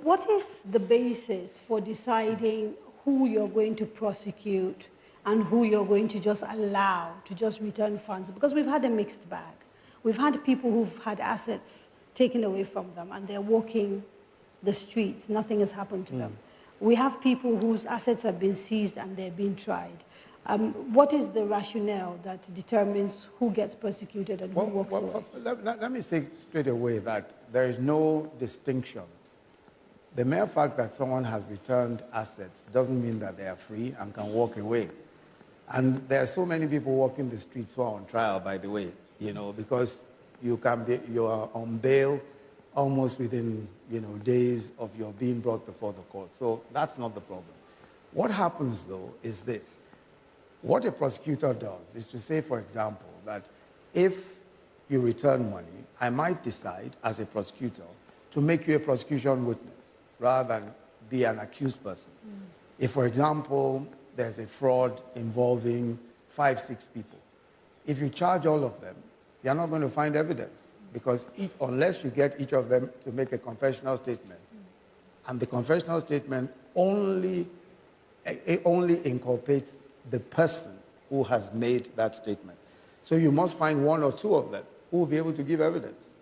what is the basis for deciding who you're going to prosecute and who you're going to just allow to just return funds? Because we've had a mixed bag. We've had people who've had assets taken away from them and they're walking the streets. Nothing has happened to them. We have people whose assets have been seized and they're being tried. What is the rationale that determines who gets persecuted and who walks away? Let me say straight away that there is no distinction. The mere fact that someone has returned assets doesn't mean that they are free and can walk away. And there are so many people walking the streets who are on trial, by the way, because you are on bail almost within, days of your being brought before the court. So that's not the problem. What happens, though, is this. What a prosecutor does is to say, for example, that if you return money, I might decide as a prosecutor to make you a prosecution witness rather than be an accused person. If, for example, there's a fraud involving 5, 6 people, if you charge all of them, you're not going to find evidence because unless you get each of them to make a confessional statement, and the confessional statement only inculpates the person who has made that statement. So you must find 1 or 2 of them who will be able to give evidence.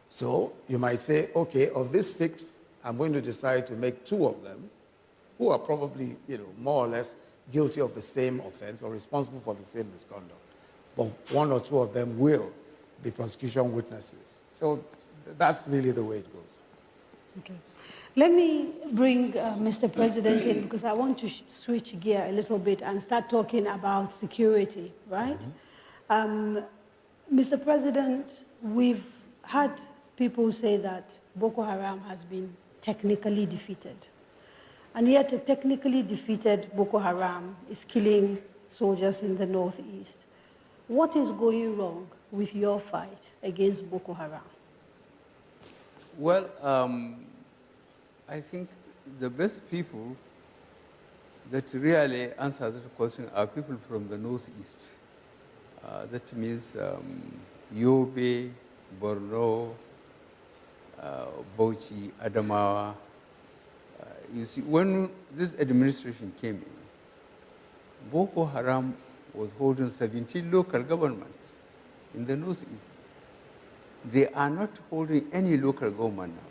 So you might say, okay, of these 6, I'm going to decide to make 2 of them who are probably, more or less guilty of the same offense or responsible for the same misconduct. But 1 or 2 of them will be prosecution witnesses. So that's really the way it goes. Okay. Let me bring Mr. President in because I want to switch gear a little bit and start talking about security, right? Mr. President, we've had people say that Boko Haram has been technically defeated. And yet a technically defeated Boko Haram is killing soldiers in the northeast. What is going wrong with your fight against Boko Haram? Well, I think the best people that really answer that question are people from the northeast. That means Yobe, Borno, Bauchi, Adamawa. You see, when this administration came in, Boko Haram was holding 17 local governments in the northeast. They are not holding any local government now.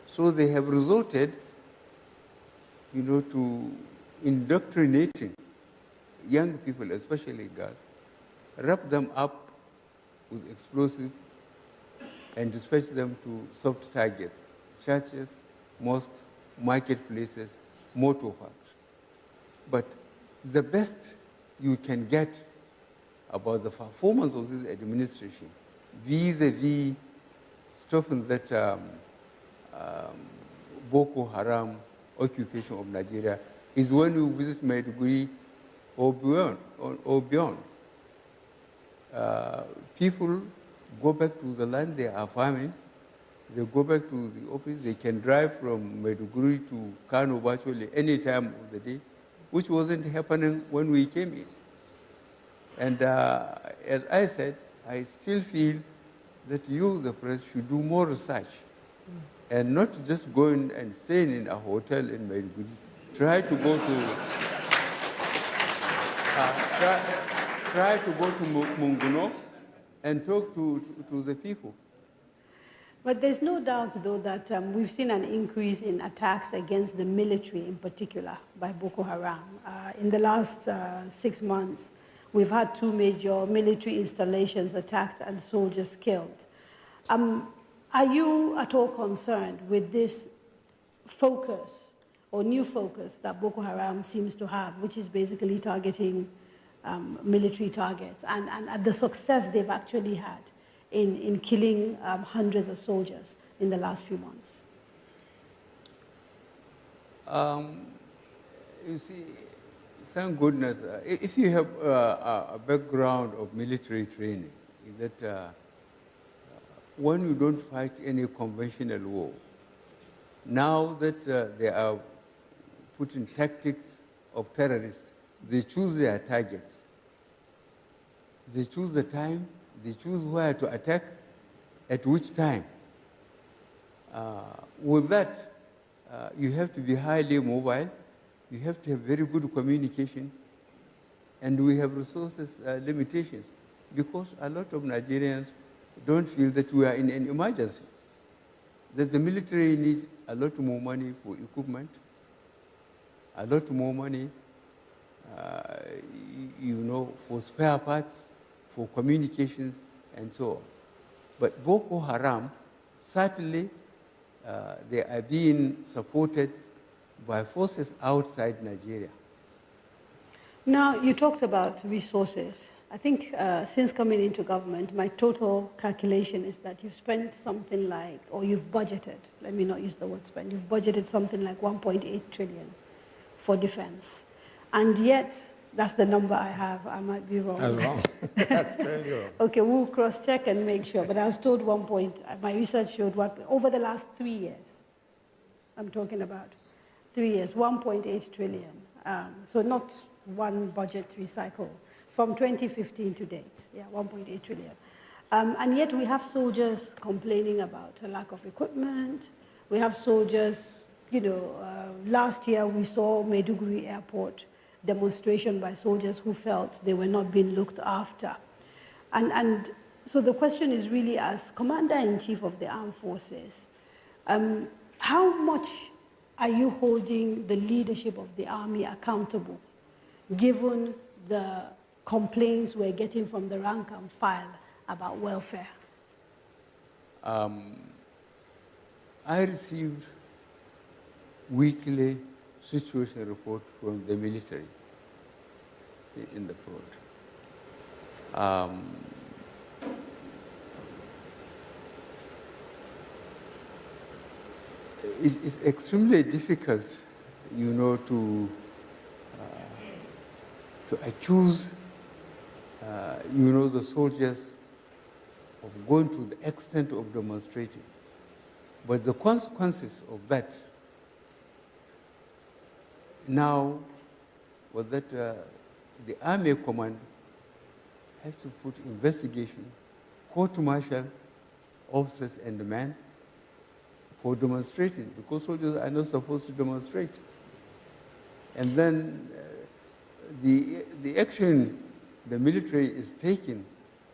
So they have resorted, to indoctrinating young people, especially girls, wrap them up with explosives and dispatch them to soft targets, churches, mosques, marketplaces, motor parks. But the best you can get about the performance of this administration vis-a-vis stopping that Boko Haram occupation of Nigeria is when you visit Maiduguri or beyond. People go back to the land they are farming, they go back to the office, they can drive from Maiduguri to Kano virtually any time of the day, which wasn't happening when we came in. And as I said, I still feel that you, the press, should do more research and not just going and staying in a hotel in Maiduguri. Try to go to Munguno and talk to the people. But there's no doubt, though, that we've seen an increase in attacks against the military in particular by Boko Haram. In the last 6 months, we've had 2 major military installations attacked and soldiers killed. Are you at all concerned with this focus or new focus that Boko Haram seems to have, which is basically targeting military targets and the success they've actually had in killing hundreds of soldiers in the last few months? You see, thank goodness, if you have a background of military training, is that when you don't fight any conventional war, now that they are putting tactics of terrorists, they choose their targets. They choose the time, they choose where to attack, at which time. With that, you have to be highly mobile, you have to have very good communication, and we have resources limitations because a lot of Nigerians don't feel that we are in an emergency, that the military needs a lot more money for equipment, a lot more money, for spare parts, for communications, and so on. But Boko Haram, certainly, they are being supported by forces outside Nigeria. Now, you talked about resources. I think since coming into government, my total calculation is that you've spent something like, or you've budgeted, let me not use the word spend, you've budgeted something like 1.8 trillion for defense. And yet, that's the number I have. I might be wrong. That's wrong. That's clearly wrong. Okay, we'll cross-check and make sure. But I was told my research showed over the last 3 years, I'm talking about 3 years, 1.8 trillion. So not one budget recycle from 2015 to date. Yeah, 1.8 trillion. And yet we have soldiers complaining about a lack of equipment. We have soldiers, last year we saw Maiduguri Airport demonstration by soldiers who felt they were not being looked after. And so the question is really, as Commander-in-Chief of the Armed Forces, how much are you holding the leadership of the Army accountable, given the complaints we're getting from the rank and file about welfare? I received weekly situation report from the military in the front. It's extremely difficult, to accuse, the soldiers of going to the extent of demonstrating. But the consequences of that now was that the Army Command has to put investigation, court-martial officers and men for demonstrating, because soldiers are not supposed to demonstrate. And then the action the military is taking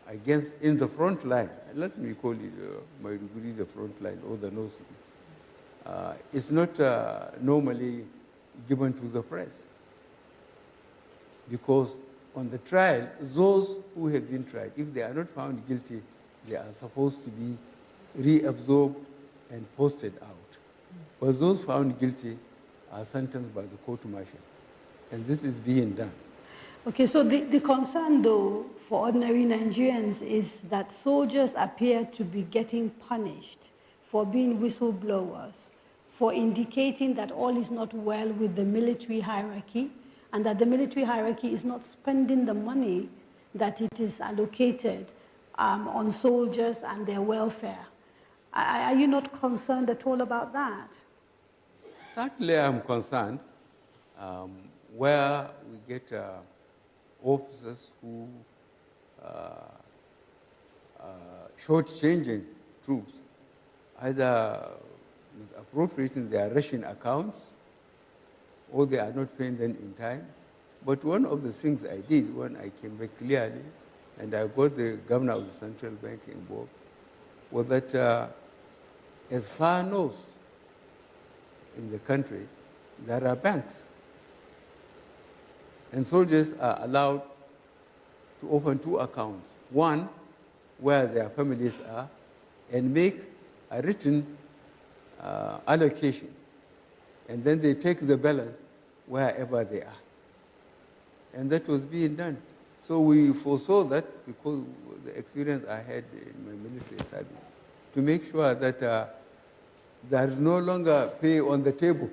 against in the front line, let me call it Maiduguri the front line or the northeast, is not normally given to the press. Because on the trial, those who have been tried, if they are not found guilty, they are supposed to be reabsorbed and posted out. But those found guilty are sentenced by the court-martial. And this is being done. Okay, so the concern, though, for ordinary Nigerians is that soldiers appear to be getting punished for being whistleblowers, for indicating that all is not well with the military hierarchy, and that the military hierarchy is not spending the money that it is allocated on soldiers and their welfare. Are you not concerned at all about that? Certainly I'm concerned. Where we get officers who short-changing troops, either misappropriating their ration accounts or they are not paying them in time. But one of the things I did when I came back clearly, and I got the governor of the central bank involved, was that as far north in the country, there are banks. And soldiers are allowed to open 2 accounts. One, where their families are, and make a written allocation. And then they take the balance wherever they are. And that was being done. So we foresaw that because the experience I had in my military service, to make sure that there is no longer pay on the table.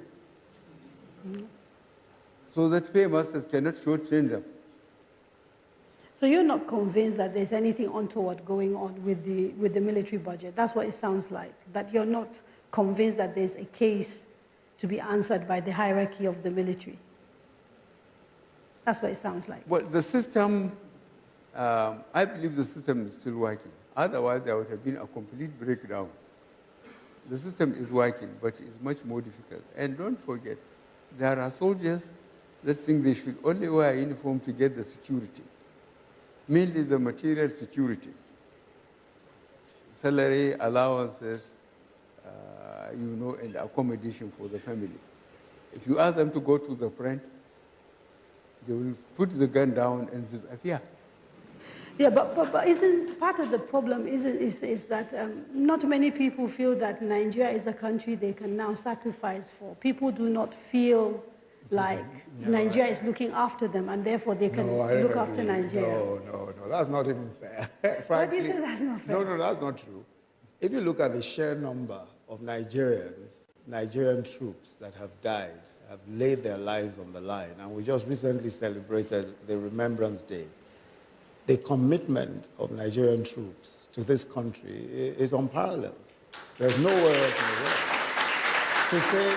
so that paymasters cannot shortchange them. So you're not convinced that there's anything untoward going on with the military budget? That's what it sounds like, that you're not convinced that there's a case to be answered by the hierarchy of the military. That's what it sounds like. Well, the system, I believe the system is still working. Otherwise, there would have been a complete breakdown. The system is working, but it's much more difficult. And don't forget, there are soldiers that think they should only wear a uniform to get the security, mainly the material security, salary, allowances, and accommodation for the family. If you ask them to go to the front, they will put the gun down and disappear. Yeah, but isn't part of the problem is that not many people feel that Nigeria is a country they can now sacrifice for. People do not feel like Nigeria is looking after them, and therefore they can look after Nigeria. No, that's not even fair. Why do you say that's not fair? No, that's not true. If you look at the sheer number of Nigerian troops that have died, have laid their lives on the line, and we just recently celebrated the Remembrance Day, the commitment of Nigerian troops to this country is unparalleled. There's nowhere else in the world to say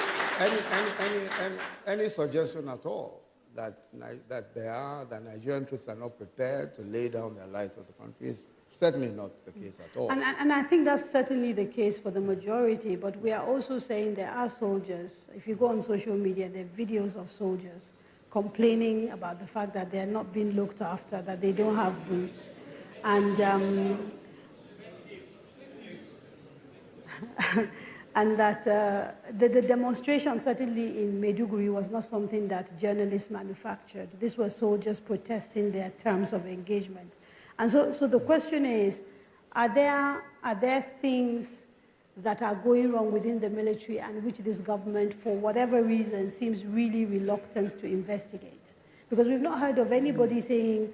any suggestion at all that Nigerian troops are not prepared to lay down their lives for the country is certainly not the case at all. And I think that's certainly the case for the majority, but we are also saying there are soldiers. If you go on social media, there are videos of soldiers complaining about the fact that they're not being looked after, that they don't have boots. And, and that the demonstration, certainly in Maiduguri, was not something that journalists manufactured. This was soldiers protesting their terms of engagement. And so the question is, are there things that are going wrong within the military and which this government, for whatever reason, seems really reluctant to investigate? Because we've not heard of anybody saying,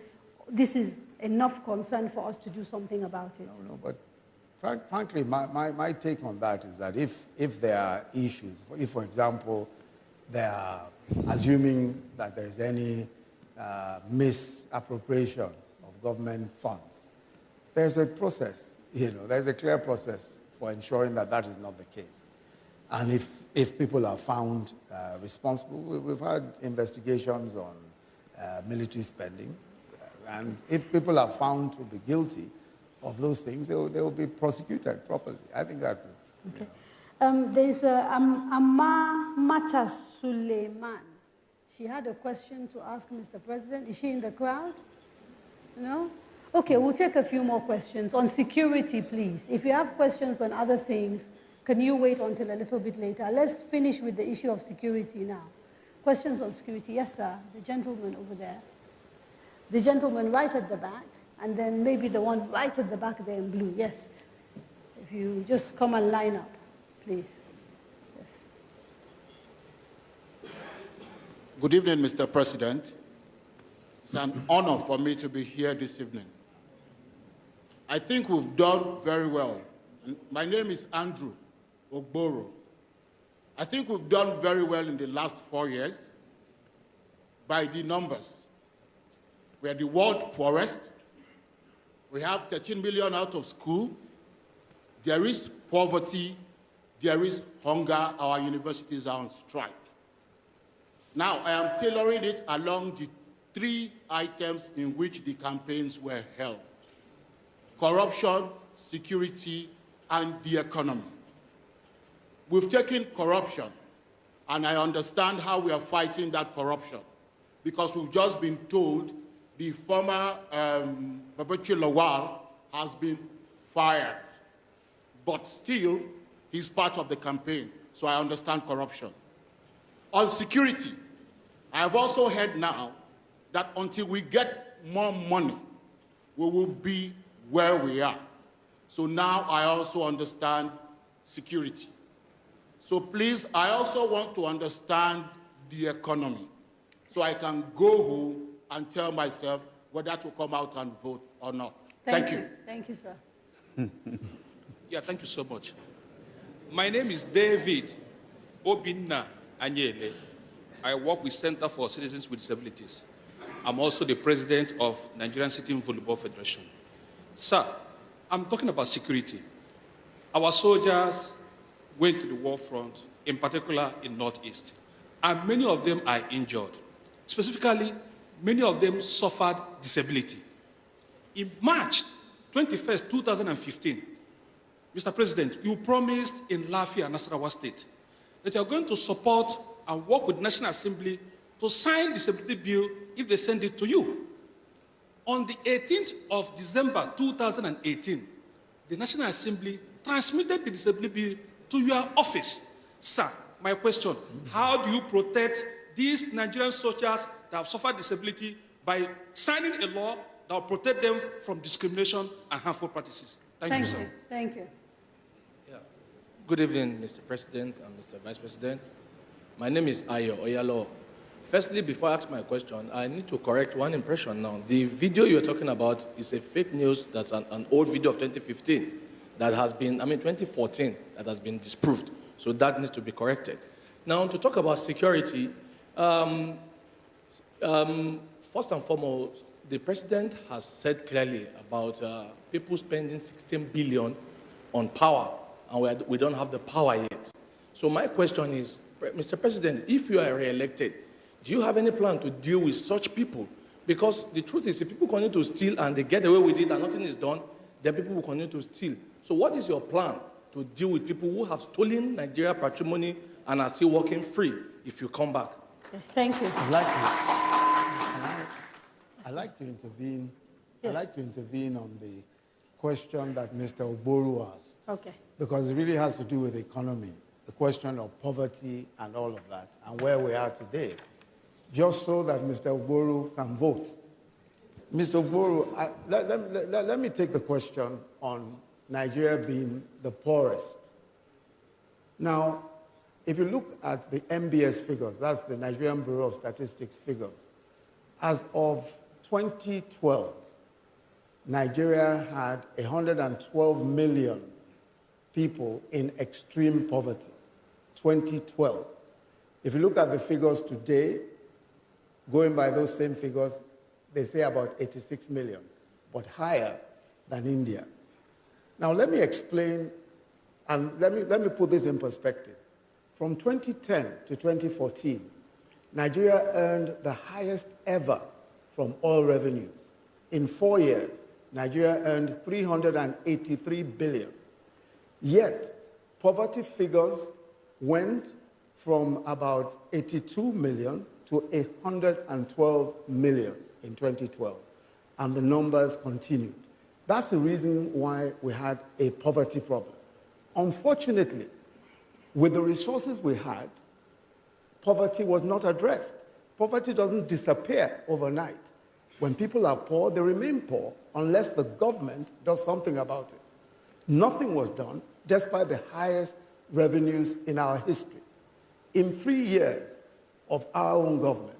this is enough concern for us to do something about it. No, but frankly, my take on that is that if there are issues, if, for example, they are assuming that there is any misappropriation of government funds, there's a process, there's a clear process for ensuring that that is not the case. And if people are found responsible, we've had investigations on military spending, and if people are found to be guilty of those things, they will be prosecuted properly. I think that's it. Okay. There's Amma Mata Suleiman. She had a question to ask Mr. President. Is she in the crowd? No? Okay, we'll take a few more questions. On security, please. If you have questions on other things, can you wait until a little bit later? Let's finish with the issue of security now. Questions on security? Yes, sir. The gentleman over there. The gentleman right at the back, and then maybe the one right at the back there in blue. Yes. If you just come and line up, please. Yes. Good evening, Mr. President. It's an honor for me to be here this evening. I think we've done very well. My name is Andrew Ogboro. I think we've done very well in the last 4 years by the numbers. We are the world poorest. We have 13 million out of school. There is poverty. There is hunger. Our universities are on strike. Now, I am tailoring it along the 3 items in which the campaigns were held: corruption, security, and the economy. We've taken corruption, and I understand how we are fighting that corruption, because we've just been told the former Babachi Lawal has been fired, but still he's part of the campaign, so I understand corruption. On security, I have also heard now that until we get more money, we will be where we are. So now I also understand security. So please, I also want to understand the economy, so I can go home and tell myself whether to come out and vote or not. Thank you. Thank you, sir. Yeah, thank you so much. My name is David Obinna Anyele. I work with Center for Citizens with Disabilities. I'm also the president of Nigerian Sitting Volleyball Federation. Sir, I'm talking about security. Our soldiers went to the war front, in particular in Northeast, and many of them are injured. Specifically, many of them suffered disability. In March 21st, 2015, Mr. President, you promised in Lafia and Nasarawa State that you are going to support and work with the National Assembly to sign the disability bill if they send it to you. On the 18th of December 2018, the National Assembly transmitted the disability bill to your office. Sir, my question, how do you protect these Nigerian soldiers that have suffered disability by signing a law that will protect them from discrimination and harmful practices? Thank you, sir. Thank you. Good evening, Mr. President and Mr. Vice President. My name is Ayo Oyalo. Firstly, before I ask my question, I need to correct one impression now. The video you're talking about is a fake news. That's an old video of 2015 that has been, 2014, that has been disproved. So that needs to be corrected. Now, to talk about security, first and foremost, the president has said clearly about people spending 16 billion on power, and we don't have the power yet. So my question is, Mr. President, if you are re-elected, do you have any plan to deal with such people? Because the truth is, if people continue to steal and they get away with it and nothing is done, then people will continue to steal. So what is your plan to deal with people who have stolen Nigeria patrimony and are still walking free if you come back? Thank you. I'd like to intervene. Yes. I'd like to intervene on the question that Mr. Ogboru asked. Okay. Because it really has to do with the economy, the question of poverty and all of that, and where we are today, just so that Mr. Ogboru can vote. Mr. Ogboru, let me take the question on Nigeria being the poorest. Now, if you look at the MBS figures, that's the Nigerian Bureau of Statistics figures, as of 2012, Nigeria had 112 million people in extreme poverty. 2012. If you look at the figures today, going by those same figures, they say about 86 million, but higher than India. Now let me explain, and let me put this in perspective. From 2010 to 2014, Nigeria earned the highest ever from oil revenues. In 4 years, Nigeria earned 383 billion. Yet, poverty figures went from about 82 million to 112 million in 2012, and the numbers continued. That's the reason why we had a poverty problem. Unfortunately, with the resources we had, poverty was not addressed. Poverty doesn't disappear overnight. When people are poor, they remain poor unless the government does something about it. Nothing was done, despite the highest revenues in our history. In 3 years of our own government,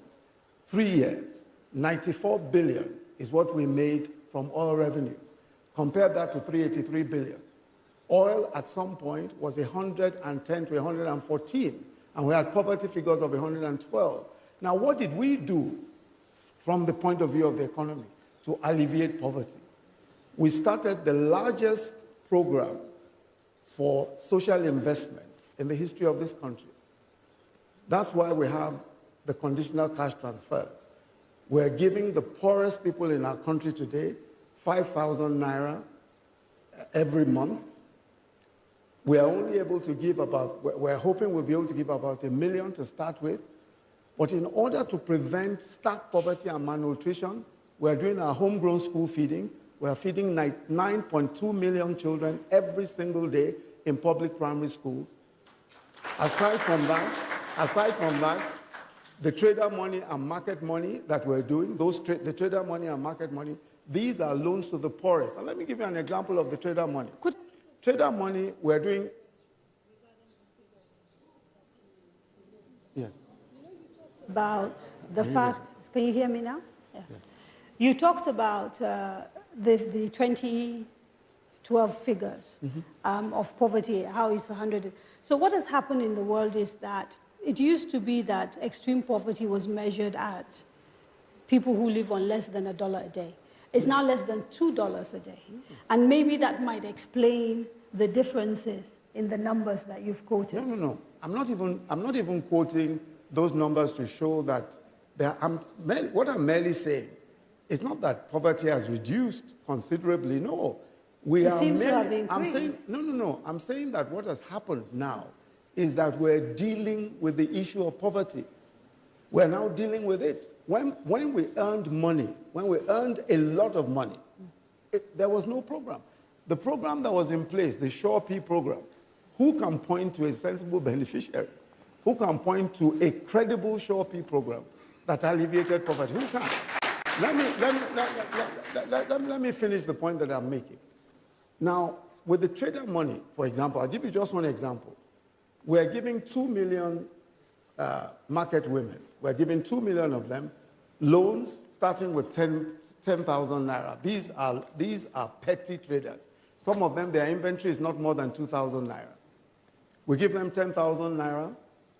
3 years, 94 billion is what we made from oil revenues. Compare that to 383 billion. Oil at some point was 110 to 114, and we had poverty figures of 112. Now, what did we do from the point of view of the economy to alleviate poverty? We started the largest program for social investment in the history of this country. That's why we have the conditional cash transfers. We're giving the poorest people in our country today 5,000 naira every month. We are only able to give we're hoping we'll be able to give about 1 million to start with. But in order to prevent stark poverty and malnutrition, we're doing our homegrown school feeding. We're feeding 9.2 million children every single day in public primary schools. Aside from that, the trader money and market money that we're doing, the trader money and market money, these are loans to the poorest. And let me give you an example of the trader money. Trader money, we're doing... Yes. About the fact... Can you hear me now? Yes. You talked about the 2012 figures of poverty, how it's 100... So what has happened in the world is that it used to be that extreme poverty was measured at people who live on less than $1 a day. It's now less than $2 a day. And maybe that might explain the differences in the numbers that you've quoted. No. I'm not even quoting those numbers to show that what I'm merely saying is not that poverty has reduced considerably. No. It seems to have increased. I'm saying, no. I'm saying that what has happened now is that we're dealing with the issue of poverty. We're now dealing with it. When we earned money, when we earned a lot of money, there was no program. The program that was in place, the Sure P program, who can point to a sensible beneficiary? Who can point to a credible Sure P program that alleviated poverty? Who can? Let me finish the point that I'm making. Now, with the trader money, for example, I'll give you just one example. We're giving 2 million market women. We're giving 2 million of them loans starting with 10,000 naira. These are petty traders. Some of them, their inventory is not more than 2,000 naira. We give them 10,000 naira.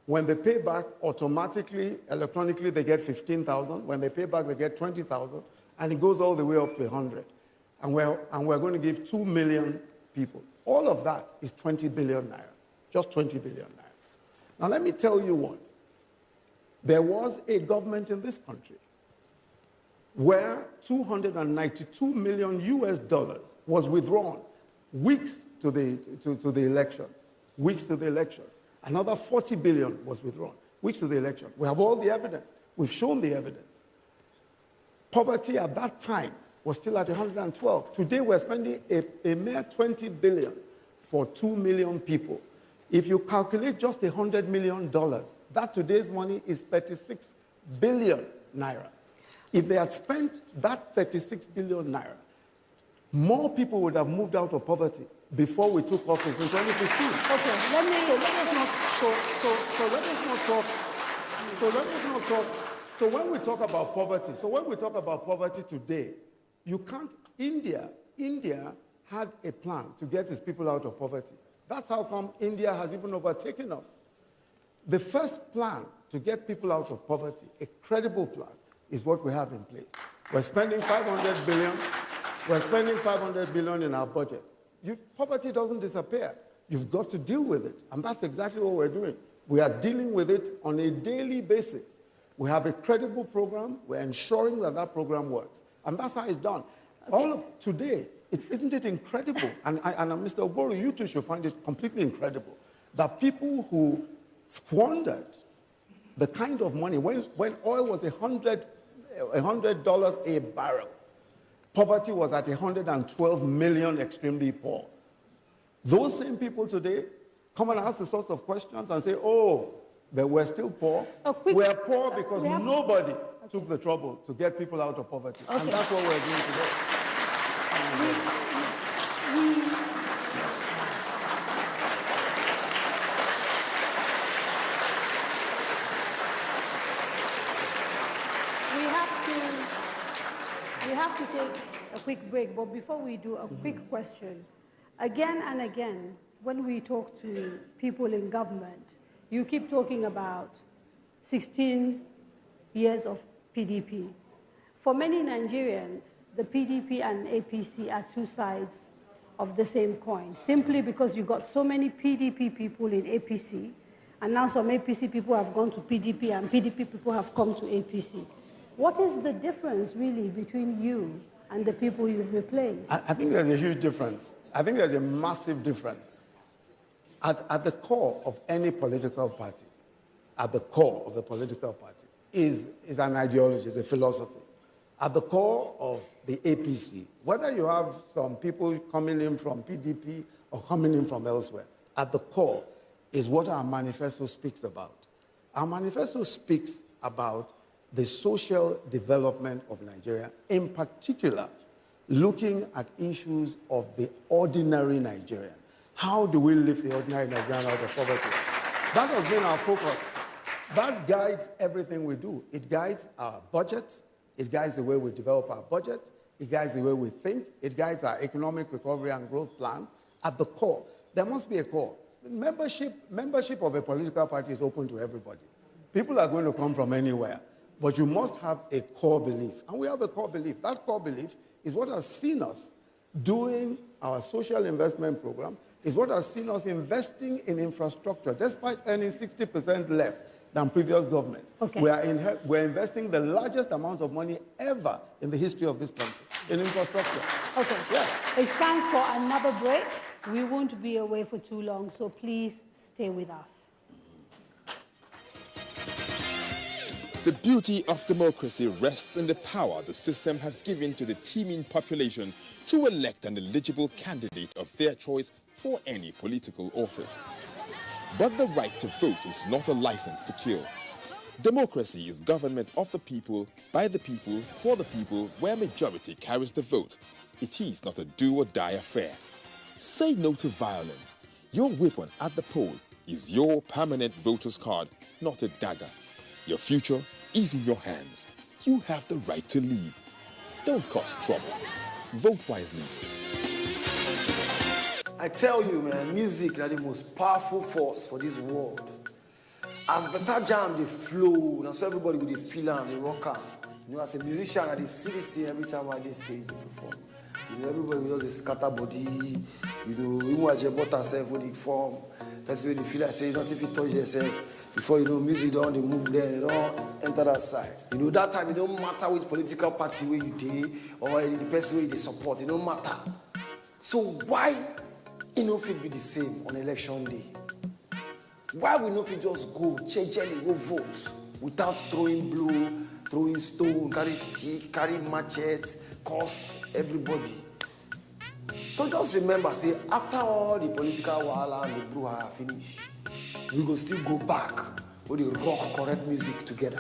When they pay back, automatically, electronically, they get 15,000. When they pay back, they get 20,000. And it goes all the way up to 100. And we're going to give 2 million people. All of that is 20 billion naira. Just 20 billion naira. Now, let me tell you what. There was a government in this country where $292 million was withdrawn weeks to the elections. Weeks to the elections. Another 40 billion was withdrawn weeks to the election. We have all the evidence. We've shown the evidence. Poverty at that time was still at 112. Today we're spending a mere 20 billion for 2 million people. If you calculate just $100 million, that today's money is 36 billion naira. If they had spent that 36 billion naira, more people would have moved out of poverty before we took office in 2015. Okay, let us not talk. So when we talk about poverty today, you can't. India had a plan to get its people out of poverty. That's how come India has even overtaken us. The first plan to get people out of poverty, a credible plan, is what we have in place. We're spending 500 billion. We're spending 500 billion in our budget. Poverty doesn't disappear. You've got to deal with it. And that's exactly what we're doing. We are dealing with it on a daily basis. We have a credible program. We're ensuring that that program works. And that's how it's done. Okay. All of today, isn't it incredible? And Mr. Oboru, you too should find it completely incredible that people who squandered the kind of money, when oil was $100 a barrel, poverty was at 112 million extremely poor. Those same people today come and ask the sorts of questions and say, oh, but we're still poor. We're poor because nobody took the trouble to get people out of poverty. Okay. And that's what we're doing today. We have to take a quick break, but before we do, a quick question. Again and again, when we talk to people in government, you keep talking about 16 years of PDP. For many Nigerians, the PDP and APC are two sides of the same coin, simply because you got so many PDP people in APC, and now some APC people have gone to PDP, and PDP people have come to APC. What is the difference, really, between you and the people you've replaced? I think there's a huge difference. I think there's a massive difference. At the core of any political party, at the core of the political party, is an ideology, is a philosophy. At the core of the APC, whether you have some people coming in from PDP or coming in from elsewhere, at the core is what our manifesto speaks about. Our manifesto speaks about the social development of Nigeria, in particular, looking at issues of the ordinary Nigerian. How do we lift the ordinary Nigerian out of poverty? That has been our focus. That guides everything we do. It guides our budget. It guides the way we develop our budget. It guides the way we think. It guides our economic recovery and growth plan. At the core, there must be a core. membership of a political party is open to everybody. People are going to come from anywhere, but you must have a core belief. And we have a core belief. That core belief is what has seen us doing our social investment program, is what has seen us investing in infrastructure, despite earning 60% less than previous governments. Okay. We're investing the largest amount of money ever in the history of this country in infrastructure. Okay. Yes. It's time for another break. We won't be away for too long, so please stay with us. The beauty of democracy rests in the power the system has given to the teeming population to elect an eligible candidate of their choice for any political office. But the right to vote is not a license to kill. Democracy is government of the people, by the people, for the people, where majority carries the vote. It is not a do-or-die affair. Say no to violence. Your weapon at the poll is your permanent voter's card, not a dagger. Your future is in your hands. You have the right to leave. Don't cause trouble. Vote wisely. I tell you, man, music is the most powerful force for this world. As better jam they flow, and so everybody will feel and they rock out. You know, as a musician, I see this thing every time I stage they perform. You know, everybody will just scatter body. You know, even when you bought yourself when they form, that's when they feel like say, not if you touch yourself. Before you know, music don't they move there, they don't enter that side. You know, that time it don't matter which political party where you did or the person where they support, it don't matter. So why it no fit be the same on election day? Why we no fit just go jejely go vote without throwing blow, throwing stone, carry stick, carry machete, curse everybody? So just remember, say after all the political wahala and the brouhaha finish, we go still go back with the rock correct music together.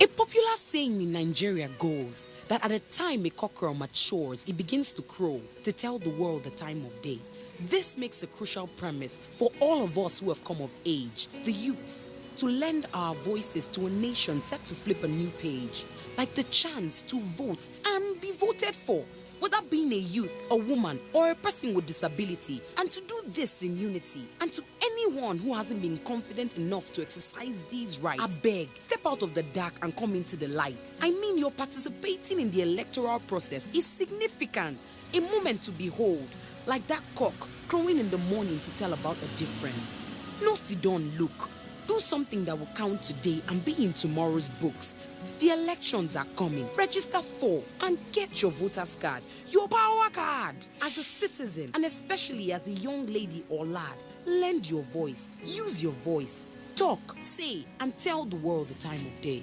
A popular saying in Nigeria goes that at the time a cockerel matures, it begins to crow to tell the world the time of day. This makes a crucial premise for all of us who have come of age, the youths, to lend our voices to a nation set to flip a new page, like the chance to vote and be voted for, whether being a youth, a woman, or a person with disability, and to do this in unity. And to anyone who hasn't been confident enough to exercise these rights, I beg, step out of the dark and come into the light. I mean, your participating in the electoral process is significant, a moment to behold, like that cock crowing in the morning to tell about a difference. No sit down, look. Do something that will count today and be in tomorrow's books. The elections are coming. Register for and get your voter's card, your power card. As a citizen, and especially as a young lady or lad, lend your voice, use your voice, talk, say, and tell the world the time of day.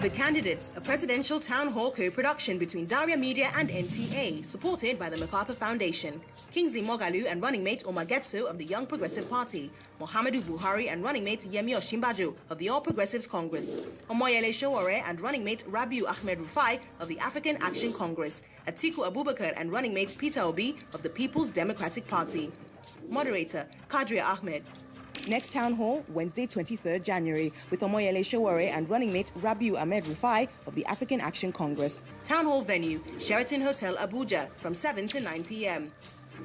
The Candidates, a presidential town hall co-production between Daria Media and NTA, supported by the MacArthur Foundation. Kingsley Moghalu and running mate Omar Getso of the Young Progressive Party, Muhammadu Buhari and running mate Yemi Osinbajo of the All Progressives Congress, Omoyele Sowore and running mate Rabiu Ahmed Rufai of the African Action Congress, Atiku Abubakar and running mate Peter Obi of the People's Democratic Party. Moderator Kadria Ahmed. Next town hall, Wednesday, 23rd January, with Omoyele Sowore and running mate Rabiu Ahmed Rufai of the African Action Congress. Town hall venue, Sheraton Hotel, Abuja, from 7 to 9 p.m.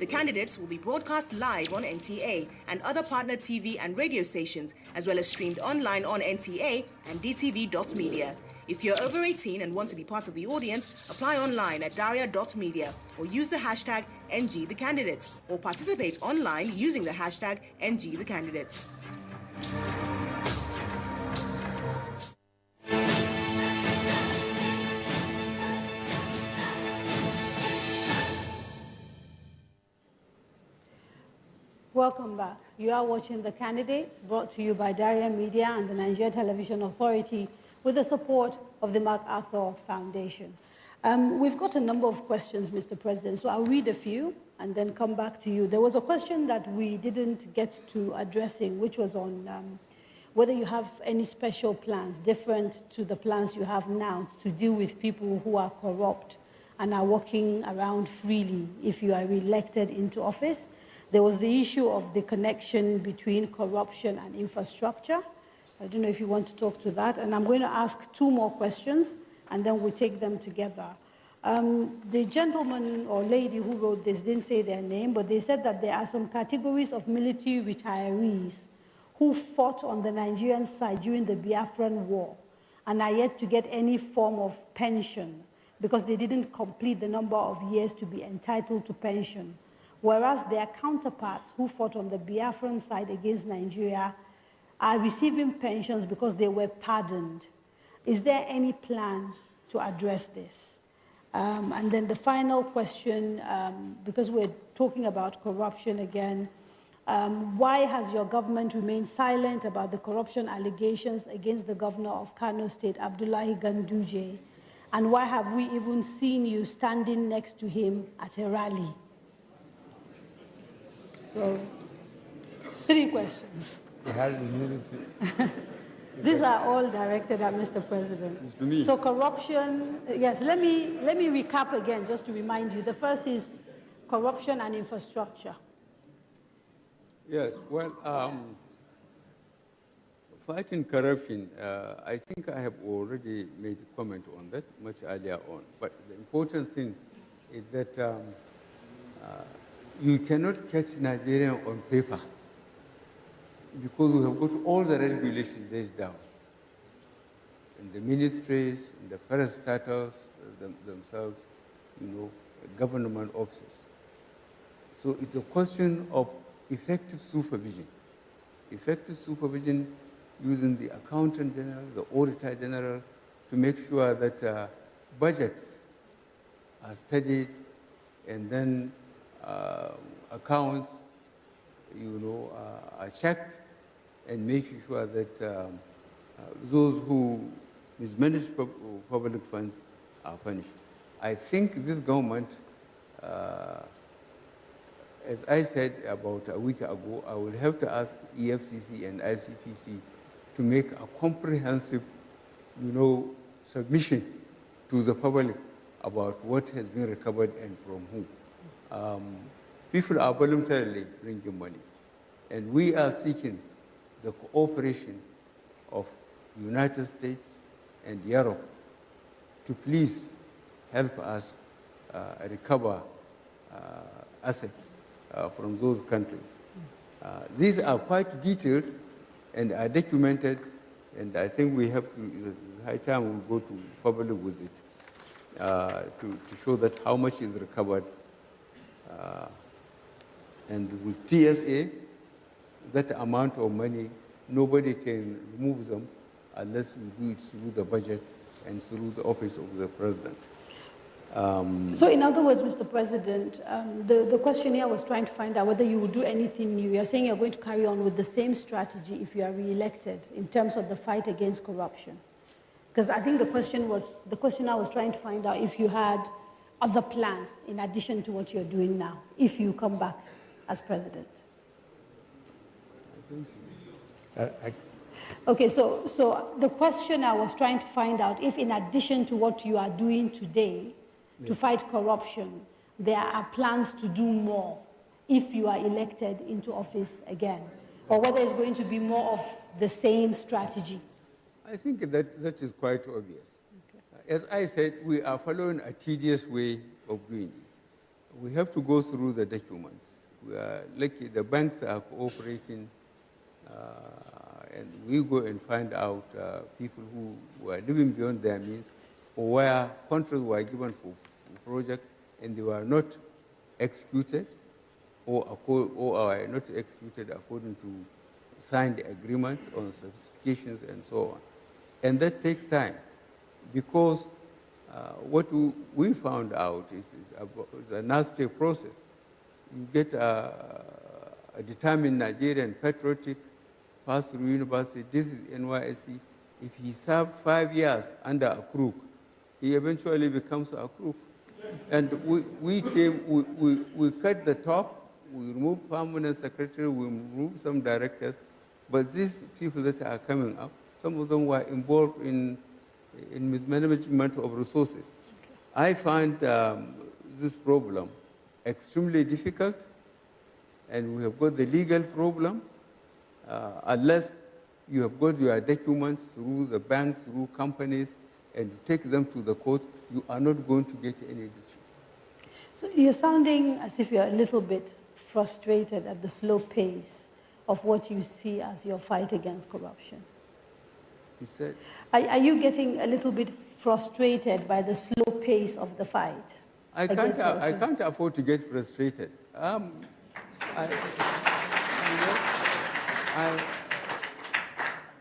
The candidates will be broadcast live on NTA and other partner TV and radio stations, as well as streamed online on NTA and dtv.media. If you're over 18 and want to be part of the audience, apply online at daria.media or use the hashtag NGTheCandidates or participate online using the hashtag NGTheCandidates. Welcome back. You are watching The Candidates, brought to you by Daria Media and the Nigeria Television Authority with the support of the MacArthur Foundation. We've got a number of questions, Mr. President, so I'll read a few and then come back to you. There was a question that we didn't get to addressing, which was on whether you have any special plans different to the plans you have now to deal with people who are corrupt and are walking around freely if you are re-elected into office. There was the issue of the connection between corruption and infrastructure. I don't know if you want to talk to that. And I'm going to ask two more questions, and then we'll take them together. The gentleman or lady who wrote this didn't say their name, but they said that there are some categories of military retirees who fought on the Nigerian side during the Biafran War and are yet to get any form of pension because they didn't complete the number of years to be entitled to pension, whereas their counterparts who fought on the Biafran side against Nigeria are receiving pensions because they were pardoned. Is there any plan to address this? And then the final question, because we're talking about corruption again, why has your government remained silent about the corruption allegations against the governor of Kano State, Abdullahi Ganduje? And why have we even seen you standing next to him at a rally? So, 3 questions. These are all directed at Mr. President. It's to me. So corruption, yes, let me recap again just to remind you. The first is corruption and infrastructure. Yes, well, fighting corruption, I think I have already made a comment on that much earlier on. But the important thing is that you cannot catch Nigerian on paper because we have got all the regulations laid down in the ministries, in the parastatals themselves, government offices. So it's a question of effective supervision. Effective supervision using the accountant general, the auditor general, to make sure that budgets are studied and then accounts, are checked and making sure that those who mismanage public funds are punished. I think this government, as I said about a week ago, I will have to ask EFCC and ICPC to make a comprehensive, submission to the public about what has been recovered and from whom. People are voluntarily bringing money, and we are seeking the cooperation of the United States and Europe to please help us recover assets from those countries. These are quite detailed and are documented, and I think we have to, it's high time we go to public with it to show that how much is recovered. And with TSA, that amount of money, nobody can remove them unless we do it through the budget and through the office of the president. So in other words, Mr. President, the question here was trying to find out whether you would do anything new. You're saying you're going to carry on with the same strategy if you are re-elected in terms of the fight against corruption. Because I think the questioner was trying to find out if you had other plans in addition to what you're doing now, if you come back as president. Okay, so the questioner was trying to find out if in addition to what you are doing today to fight corruption, there are plans to do more if you are elected into office again, or whether it's going to be more of the same strategy. I think that is quite obvious. Okay. As I said, we are following a tedious way of doing it. We have to go through the documents. We are lucky the banks are cooperating, and we go and find out people who were living beyond their means, or where contracts were given for projects and they were not executed, or are not executed according to signed agreements on specifications and so on. And that takes time, because what we found out is a nasty process. You get a determined Nigerian patriotic, pass through university, this is NYSC. If he served 5 years under a crook, he eventually becomes a crook. And we cut the top, we removed permanent secretary, we removed some directors, but these people that are coming up, some of them were involved in mismanagement of resources. I find this problem extremely difficult, and we have got the legal problem. Unless You have got your documents through the banks, through companies, and you take them to the court, you are not going to get any decision. So you're sounding as if you're a little bit frustrated at the slow pace of what you see as your fight against corruption. You said? Are you getting a little bit frustrated by the slow pace of the fight? I can't afford to get frustrated.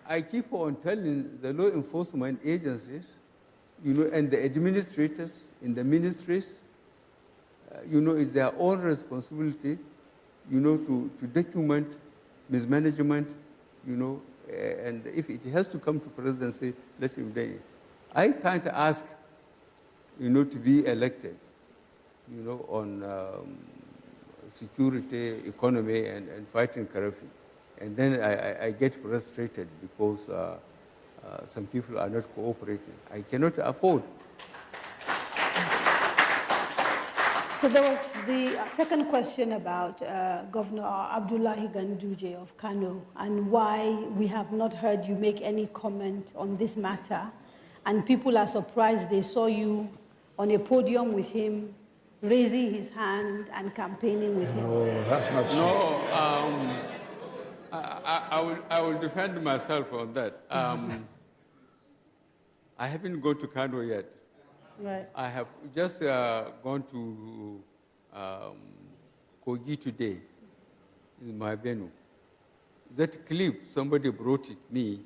I keep on telling the law enforcement agencies, and the administrators in the ministries, it's their own responsibility, to document mismanagement, and if it has to come to presidency, let him do it. I can't ask, to be elected, on security, economy, and fighting corruption. And then I get frustrated because some people are not cooperating. I cannot afford. So there was the second question about Governor Abdullahi Ganduje of Kano and why we have not heard you make any comment on this matter. And people are surprised they saw you on a podium with him, raising his hand and campaigning with him. No, that's not true. No, I will defend myself on that. I haven't gone to Kano yet. Right. I have just gone to Kogi today, in my venue. That clip, somebody brought it me,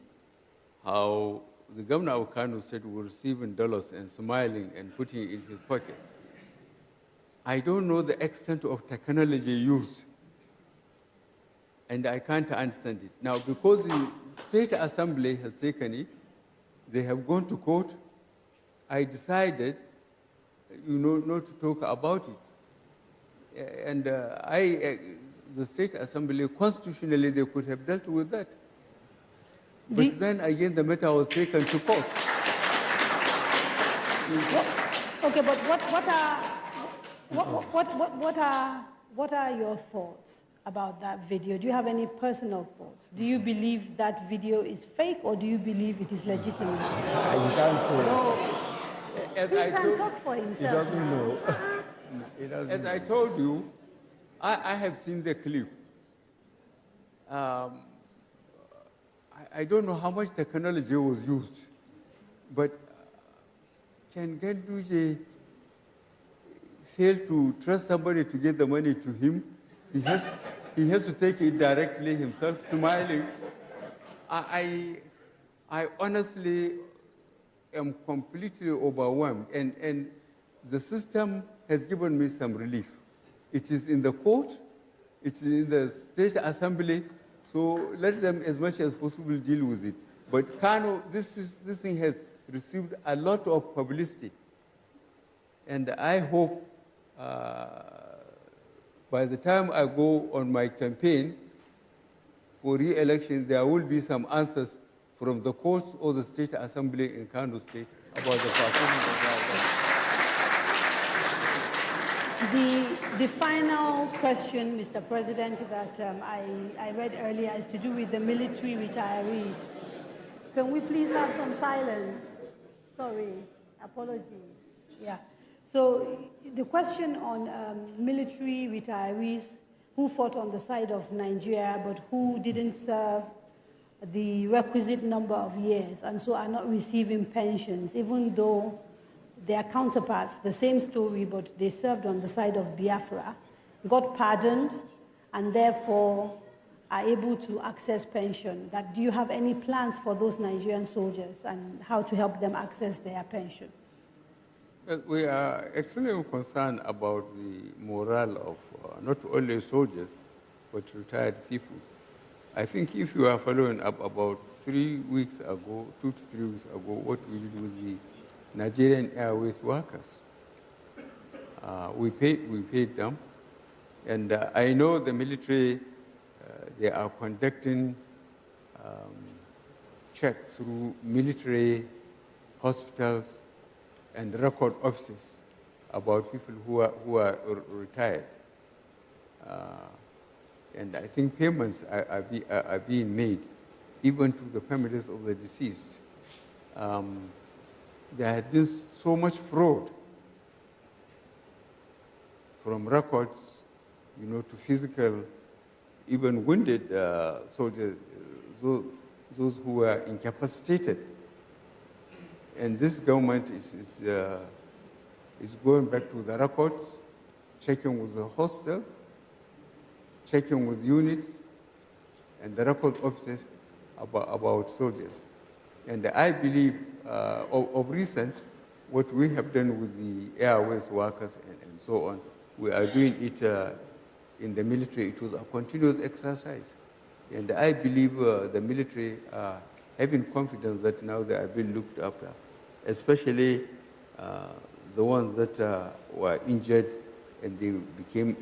how the governor of Kano State was receiving dollars and smiling and putting it in his pocket. I don't know the extent of technology used, and I can't understand it. Now, because the State Assembly has taken it, they have gone to court, I decided, not to talk about it. And the State Assembly, constitutionally, they could have dealt with that. But then again, the matter was taken to court. Okay, but what are your thoughts about that video? Do you have any personal thoughts? Do you believe that video is fake, or do you believe it is legitimate? You can't say. No. He can talk for himself. He doesn't know. As I told you, I have seen the clip. I don't know how much technology was used, but can Ganduje fail to trust somebody to get the money to him? He has to take it directly himself, smiling. I honestly am completely overwhelmed, and the system has given me some relief. It is in the court, it is in the State Assembly, so let them as much as possible deal with it. But Kano, this thing has received a lot of publicity, and I hope by the time I go on my campaign for re-election, there will be some answers from the courts or the State Assembly in Kano State about the performance of that. The final question, Mr. President, that I read earlier is to do with the military retirees. Can we please have some silence? Sorry, apologies. Yeah. So the question on military retirees who fought on the side of Nigeria but who didn't serve the requisite number of years and so are not receiving pensions, even though their counterparts, the same story, but they served on the side of Biafra, got pardoned and therefore are able to access pension. Do you have any plans for those Nigerian soldiers and how to help them access their pension? We are extremely concerned about the morale of not only soldiers, but retired people. I think if you are following up about 3 weeks ago, 2 to 3 weeks ago, what we did with the Nigerian Airways workers. We paid them, and I know the military, they are conducting checks through military hospitals and record offices about people who are retired. And I think payments are being made. even to the families of the deceased. There had been so much fraud, from records, to physical, even wounded soldiers, those who were incapacitated. And this government is going back to the records, checking with the hospitals, checking with units, and the record officers about soldiers. And I believe, of recent, what we have done with the airways workers and so on, we are doing it in the military. It was a continuous exercise. And I believe the military are having confidence that now they are being looked after, especially the ones that were injured and they became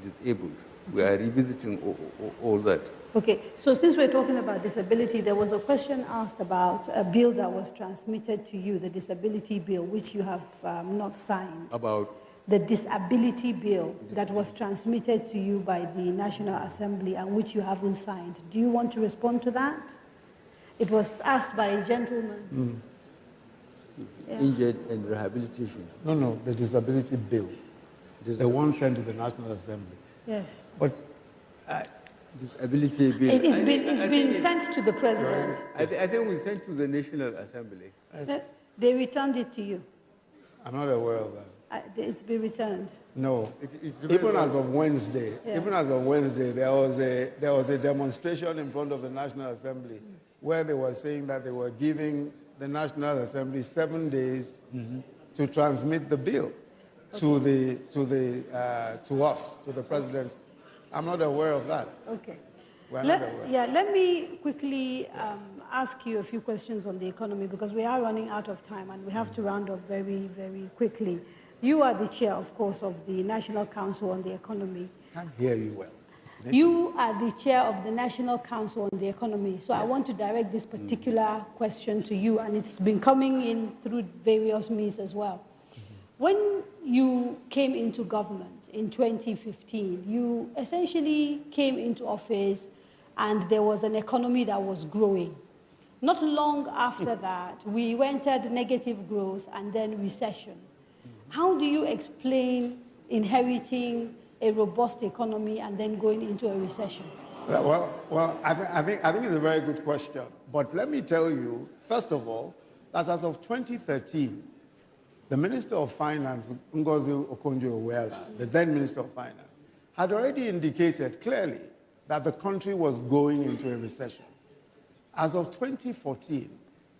disabled. We are revisiting all that. Okay, so since we're talking about disability, there was a question asked about a bill that was transmitted to you, the disability bill, which you have not signed. About? The disability bill that was transmitted to you by the National Assembly and which you haven't signed. Do you want to respond to that? It was asked by a gentleman. Yeah. Injured and rehabilitation. No, the disability bill. The one sent to the National Assembly. Yes. But disability bill. It's been sent to the president. I think we sent to the National Assembly. They returned it to you. I'm not aware of that. It's been returned. No. Even as of Wednesday, there was a demonstration in front of the National Assembly where they were saying that they were giving the National Assembly 7 days to transmit the bill to us, to the presidency. I'm not aware of that. Okay. We're not aware. Let me quickly ask you a few questions on the economy because we are running out of time and we have to round up very, very quickly. You are the chair, of course, of the National Council on the Economy. I can't hear you well. You are the chair of the National Council on the Economy. So yes. I want to direct this particular question to you, and it's been coming in through various means as well. When you came into government in 2015, you essentially came into office and there was an economy that was growing. Not long after that, we entered negative growth and then recession. How do you explain inheriting a robust economy and then going into a recession? Well, I think it's a very good question. But let me tell you, first of all, that as of 2013, the Minister of Finance, Ngozi Okonjo-Iweala, the then Minister of Finance, had already indicated clearly that the country was going into a recession. As of 2014,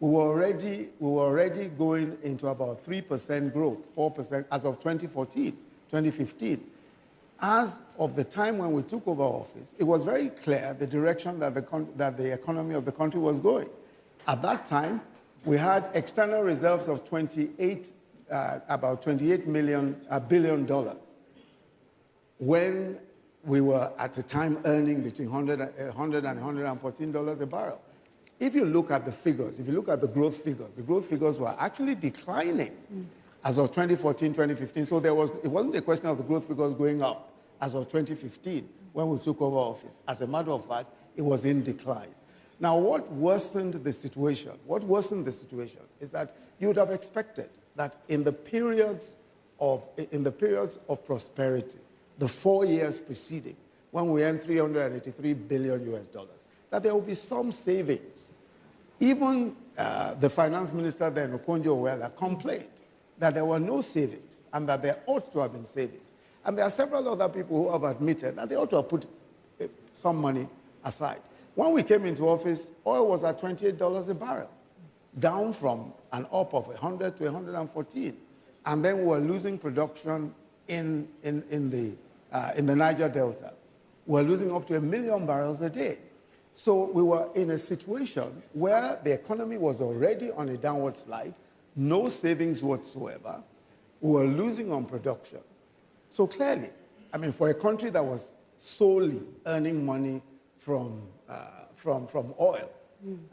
we were already going into about 3% growth, 4% as of 2015. As of the time when we took over office, it was very clear the direction that the economy of the country was going. At that time, we had external reserves of about $28 billion, when we were at the time earning between $100 and $114 a barrel. If you look at the figures, if you look at the growth figures were actually declining as of 2014, 2015. So it wasn't a question of the growth figures going up as of 2015 when we took over office. As a matter of fact, it was in decline. Now, what worsened the situation is that you would have expected that in the periods of prosperity, the 4 years preceding, when we earned $383 billion, that there will be some savings. Even the finance minister then, Okonjo-Iweala, complained that there were no savings and that there ought to have been savings. And there are several other people who have admitted that they ought to have put some money aside. When we came into office, oil was at $28 a barrel, down from an up of 100 to 114. And then we were losing production in the Niger Delta. We were losing up to 1 million barrels a day. So we were in a situation where the economy was already on a downward slide, no savings whatsoever. We were losing on production. So clearly, I mean, for a country that was solely earning money from oil,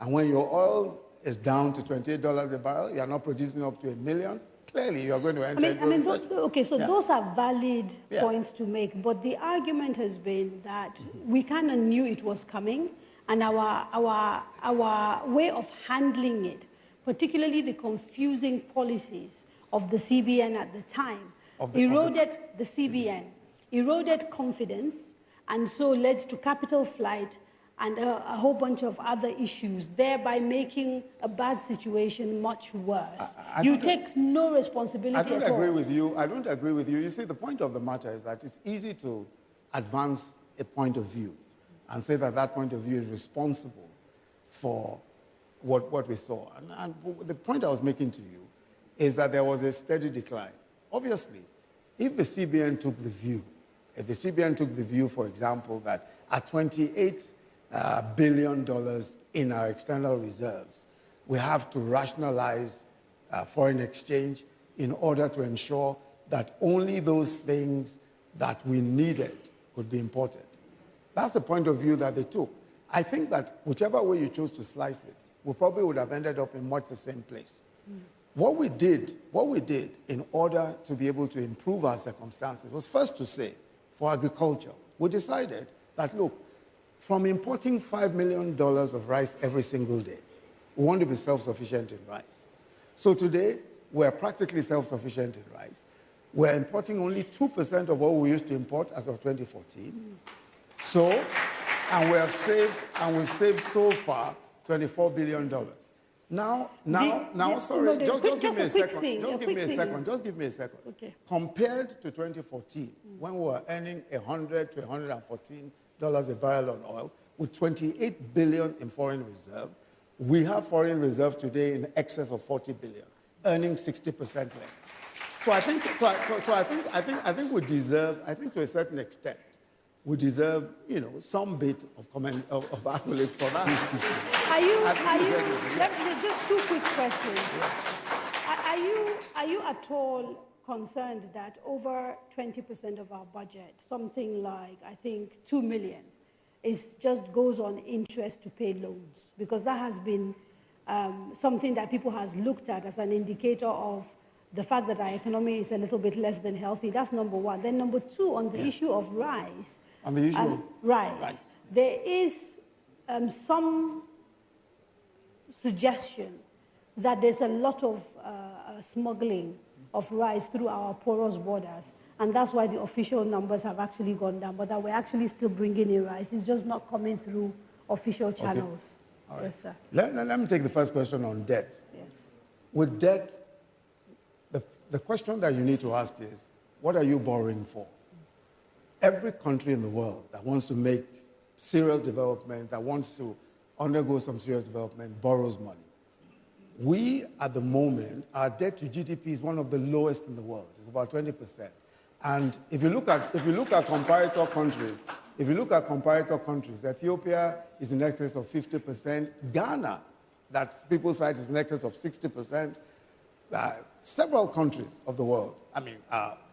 and when your oil is down to $28 a barrel, you are not producing up to 1 million, clearly you are going to enter into a recession. Those are valid points to make, but the argument has been that we kind of knew it was coming, and our way of handling it, particularly the confusing policies of the CBN at the time, eroded the CBN, eroded confidence, and so led to capital flight and a whole bunch of other issues, thereby making a bad situation much worse. You take no responsibility at all. I don't agree with you. I don't agree with you. You see, the point of the matter is that it's easy to advance a point of view and say that that point of view is responsible for what we saw. And the point I was making to you is that there was a steady decline. Obviously, if the CBN took the view, for example, that at $28 billion in our external reserves, we have to rationalize foreign exchange in order to ensure that only those things that we needed could be imported. That's the point of view that they took. I think that whichever way you chose to slice it, we probably would have ended up in much the same place. What we did in order to be able to improve our circumstances was first to say, for agriculture, we decided that, look, from importing $5 million of rice every single day, we want to be self-sufficient in rice. So today, we're practically self-sufficient in rice. We're importing only 2% of what we used to import as of 2014. So, and we've saved so far $24 billion. Sorry, just give me a second. Just give me a second. Okay. Compared to 2014, when we were earning $100 to $114 a barrel on oil, with $28 billion in foreign reserve, we have foreign reserve today in excess of $40 billion, earning 60% less. So I think we deserve, I think to a certain extent, we deserve, some bit of accolades for that. Just two quick questions. Are you at all concerned that over 20% of our budget, something like, I think, 2 million, goes on interest to pay loans? Because that has been something that people has looked at as an indicator of the fact that our economy is a little bit less than healthy. That's number one. Then number two, on the issue of rice. On the issue of rice. There is some suggestion that there's a lot of smuggling of rice through our porous borders, and that's why the official numbers have actually gone down, but that we're actually still bringing in rice. It's just not coming through official channels. Okay. All right. Yes, sir. Let me take the first question on debt. Yes. With debt, the question that you need to ask is, what are you borrowing for? Every country in the world that wants to make serious development, that wants to undergo some serious development, borrows money. We, at the moment, our debt to GDP is one of the lowest in the world. It's about 20%. And if you look at comparator countries, Ethiopia is in excess of 50%. Ghana, that people cite, is in excess of 60%. Several countries of the world,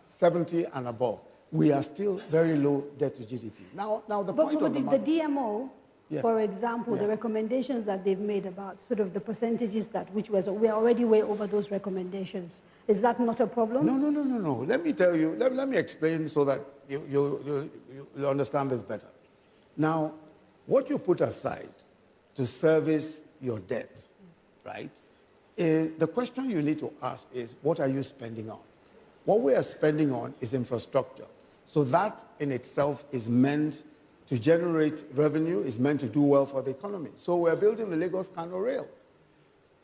70 and above, we are still very low debt to GDP. Now the point of the matter, the DMO, yes, for example, the recommendations that they've made about sort of the percentages we're already way over those recommendations. Is that not a problem? No. Let me tell you, let me explain so that you'll understand this better. Now, what you put aside to service your debt, right, the question you need to ask is, what are you spending on? What we are spending on is infrastructure. So that in itself is meant to generate revenue, is meant to do well for the economy. So we're building the Lagos-Kano Rail.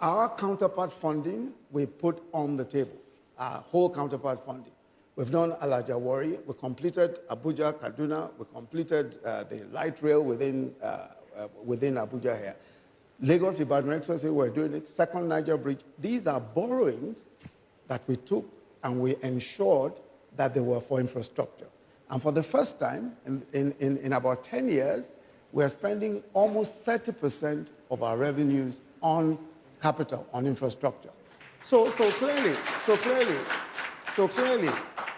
Our counterpart funding, we put on the table, our whole counterpart funding. We've done Alajawari, we completed Abuja, Kaduna, we completed the light rail within Abuja here. Lagos-Ibadan Expressway, we're doing it. Second Niger Bridge. These are borrowings that we took and we ensured that they were for infrastructure. And for the first time in about 10 years, we're spending almost 30% of our revenues on capital, on infrastructure. So clearly,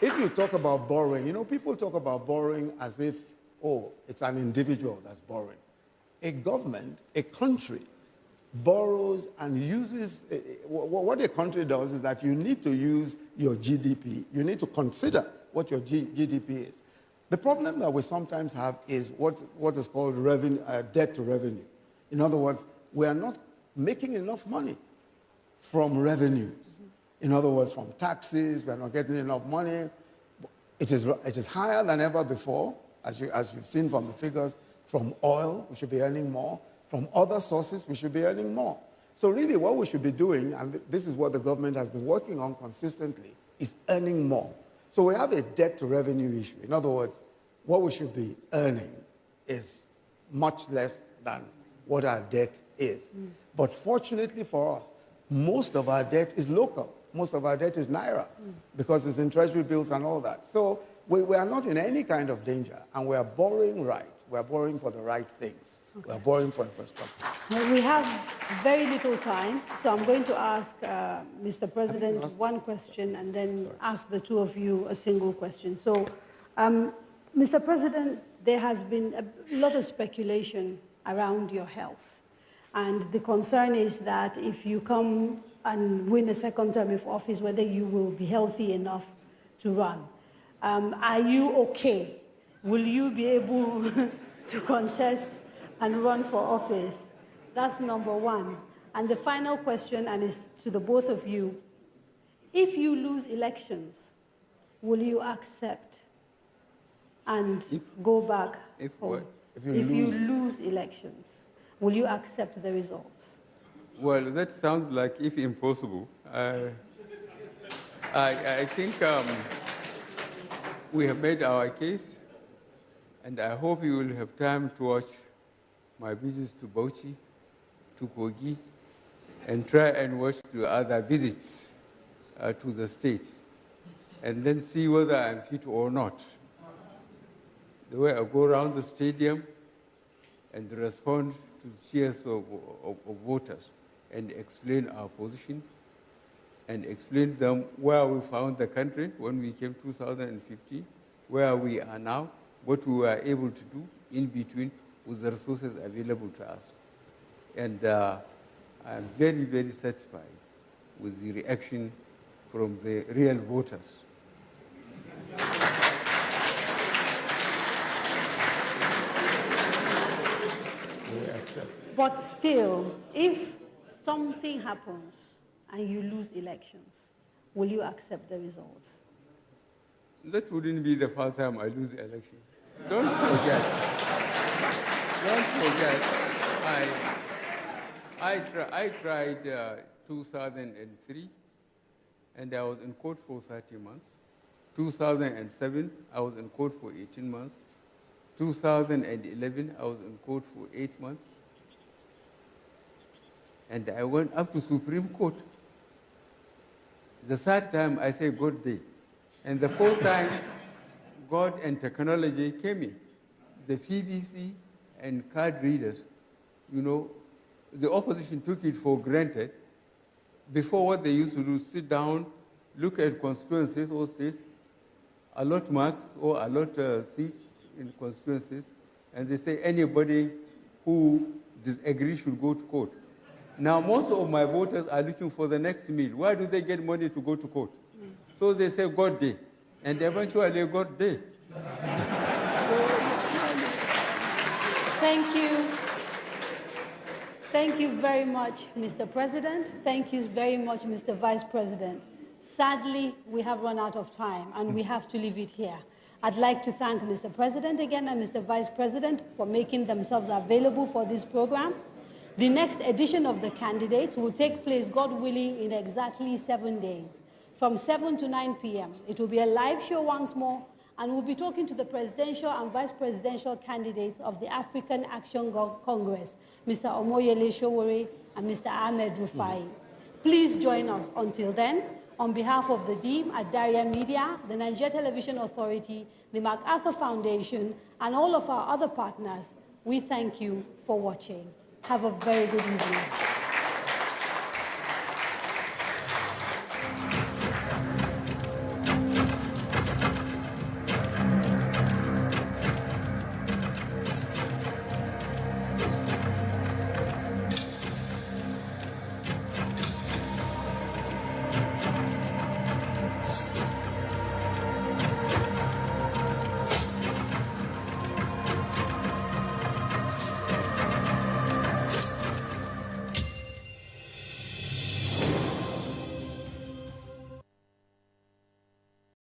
if you talk about borrowing, people talk about borrowing as if, it's an individual that's borrowing. A government, a country, borrows and uses, what a country does is that you need to use your GDP. You need to consider what your GDP is. The problem that we sometimes have is what is called revenue, debt to revenue. In other words, we are not making enough money from revenues. In other words, from taxes, we are not getting enough money. It is higher than ever before, as you've seen from the figures. From oil, we should be earning more. From other sources, we should be earning more. So really what we should be doing, and this is what the government has been working on consistently, is earning more. So we have a debt to revenue issue. In other words, what we should be earning is much less than what our debt is. But fortunately for us, most of our debt is local. Most of our debt is Naira because it's in treasury bills and all that. So we are not in any kind of danger, and we are borrowing right. We are borrowing for the right things. Okay. We are borrowing for infrastructure. Well, we have very little time, so I'm going to ask Mr. President one question and then ask the two of you a single question. So, Mr. President, there has been a lot of speculation around your health. And the concern is that if you come and win a second term of office, whether you will be healthy enough to run. Are you okay? Will you be able to contest and run for office? That's number one. And the final question, and it's to the both of you, if you lose elections, will you accept and go back? If what? If you lose elections, will you accept the results? Well, that sounds like if impossible. I think we have made our case, and I hope you will have time to watch my visits to Bauchi, to Kogi, and try and watch the other visits to the states, and then see whether I'm fit or not. The way I go around the stadium and respond to the cheers of voters and explain our position and explain to them where we found the country when we came 2015, where we are now, what we were able to do in between with the resources available to us. And I'm very, very satisfied with the reaction from the real voters. But still, if something happens and you lose elections, will you accept the results? That wouldn't be the first time I lose the election. Don't forget. Don't forget. I tried 2003, and I was in court for 30 months. 2007, I was in court for 18 months. 2011, I was in court for 8 months. And I went up to Supreme Court. The third time, I said, God day. And the fourth time, God and technology came in. The PVC and card readers, you know, the opposition took it for granted. Before, what they used to do, sit down, look at constituencies or states, allot marks or allot seats in constituencies, and they say anybody who disagrees should go to court. Now, most of my voters are looking for the next meal. Where do they get money to go to court? So they say, God day. And eventually, God day. Thank you. Thank you very much, Mr. President. Thank you very much, Mr. Vice President. Sadly, we have run out of time, and we have to leave it here. I'd like to thank Mr. President again and Mr. Vice President for making themselves available for this program. The next edition of the candidates will take place, God willing, in exactly 7 days, from 7 to 9 p.m. It will be a live show once more, and we'll be talking to the presidential and vice presidential candidates of the African Action Congress, Mr. Omoyele Sowore and Mr. Ahmed Rufai. Please join us. Until then, on behalf of the team at Daria Media, the Nigeria Television Authority, the MacArthur Foundation, and all of our other partners, we thank you for watching. Have a very good evening.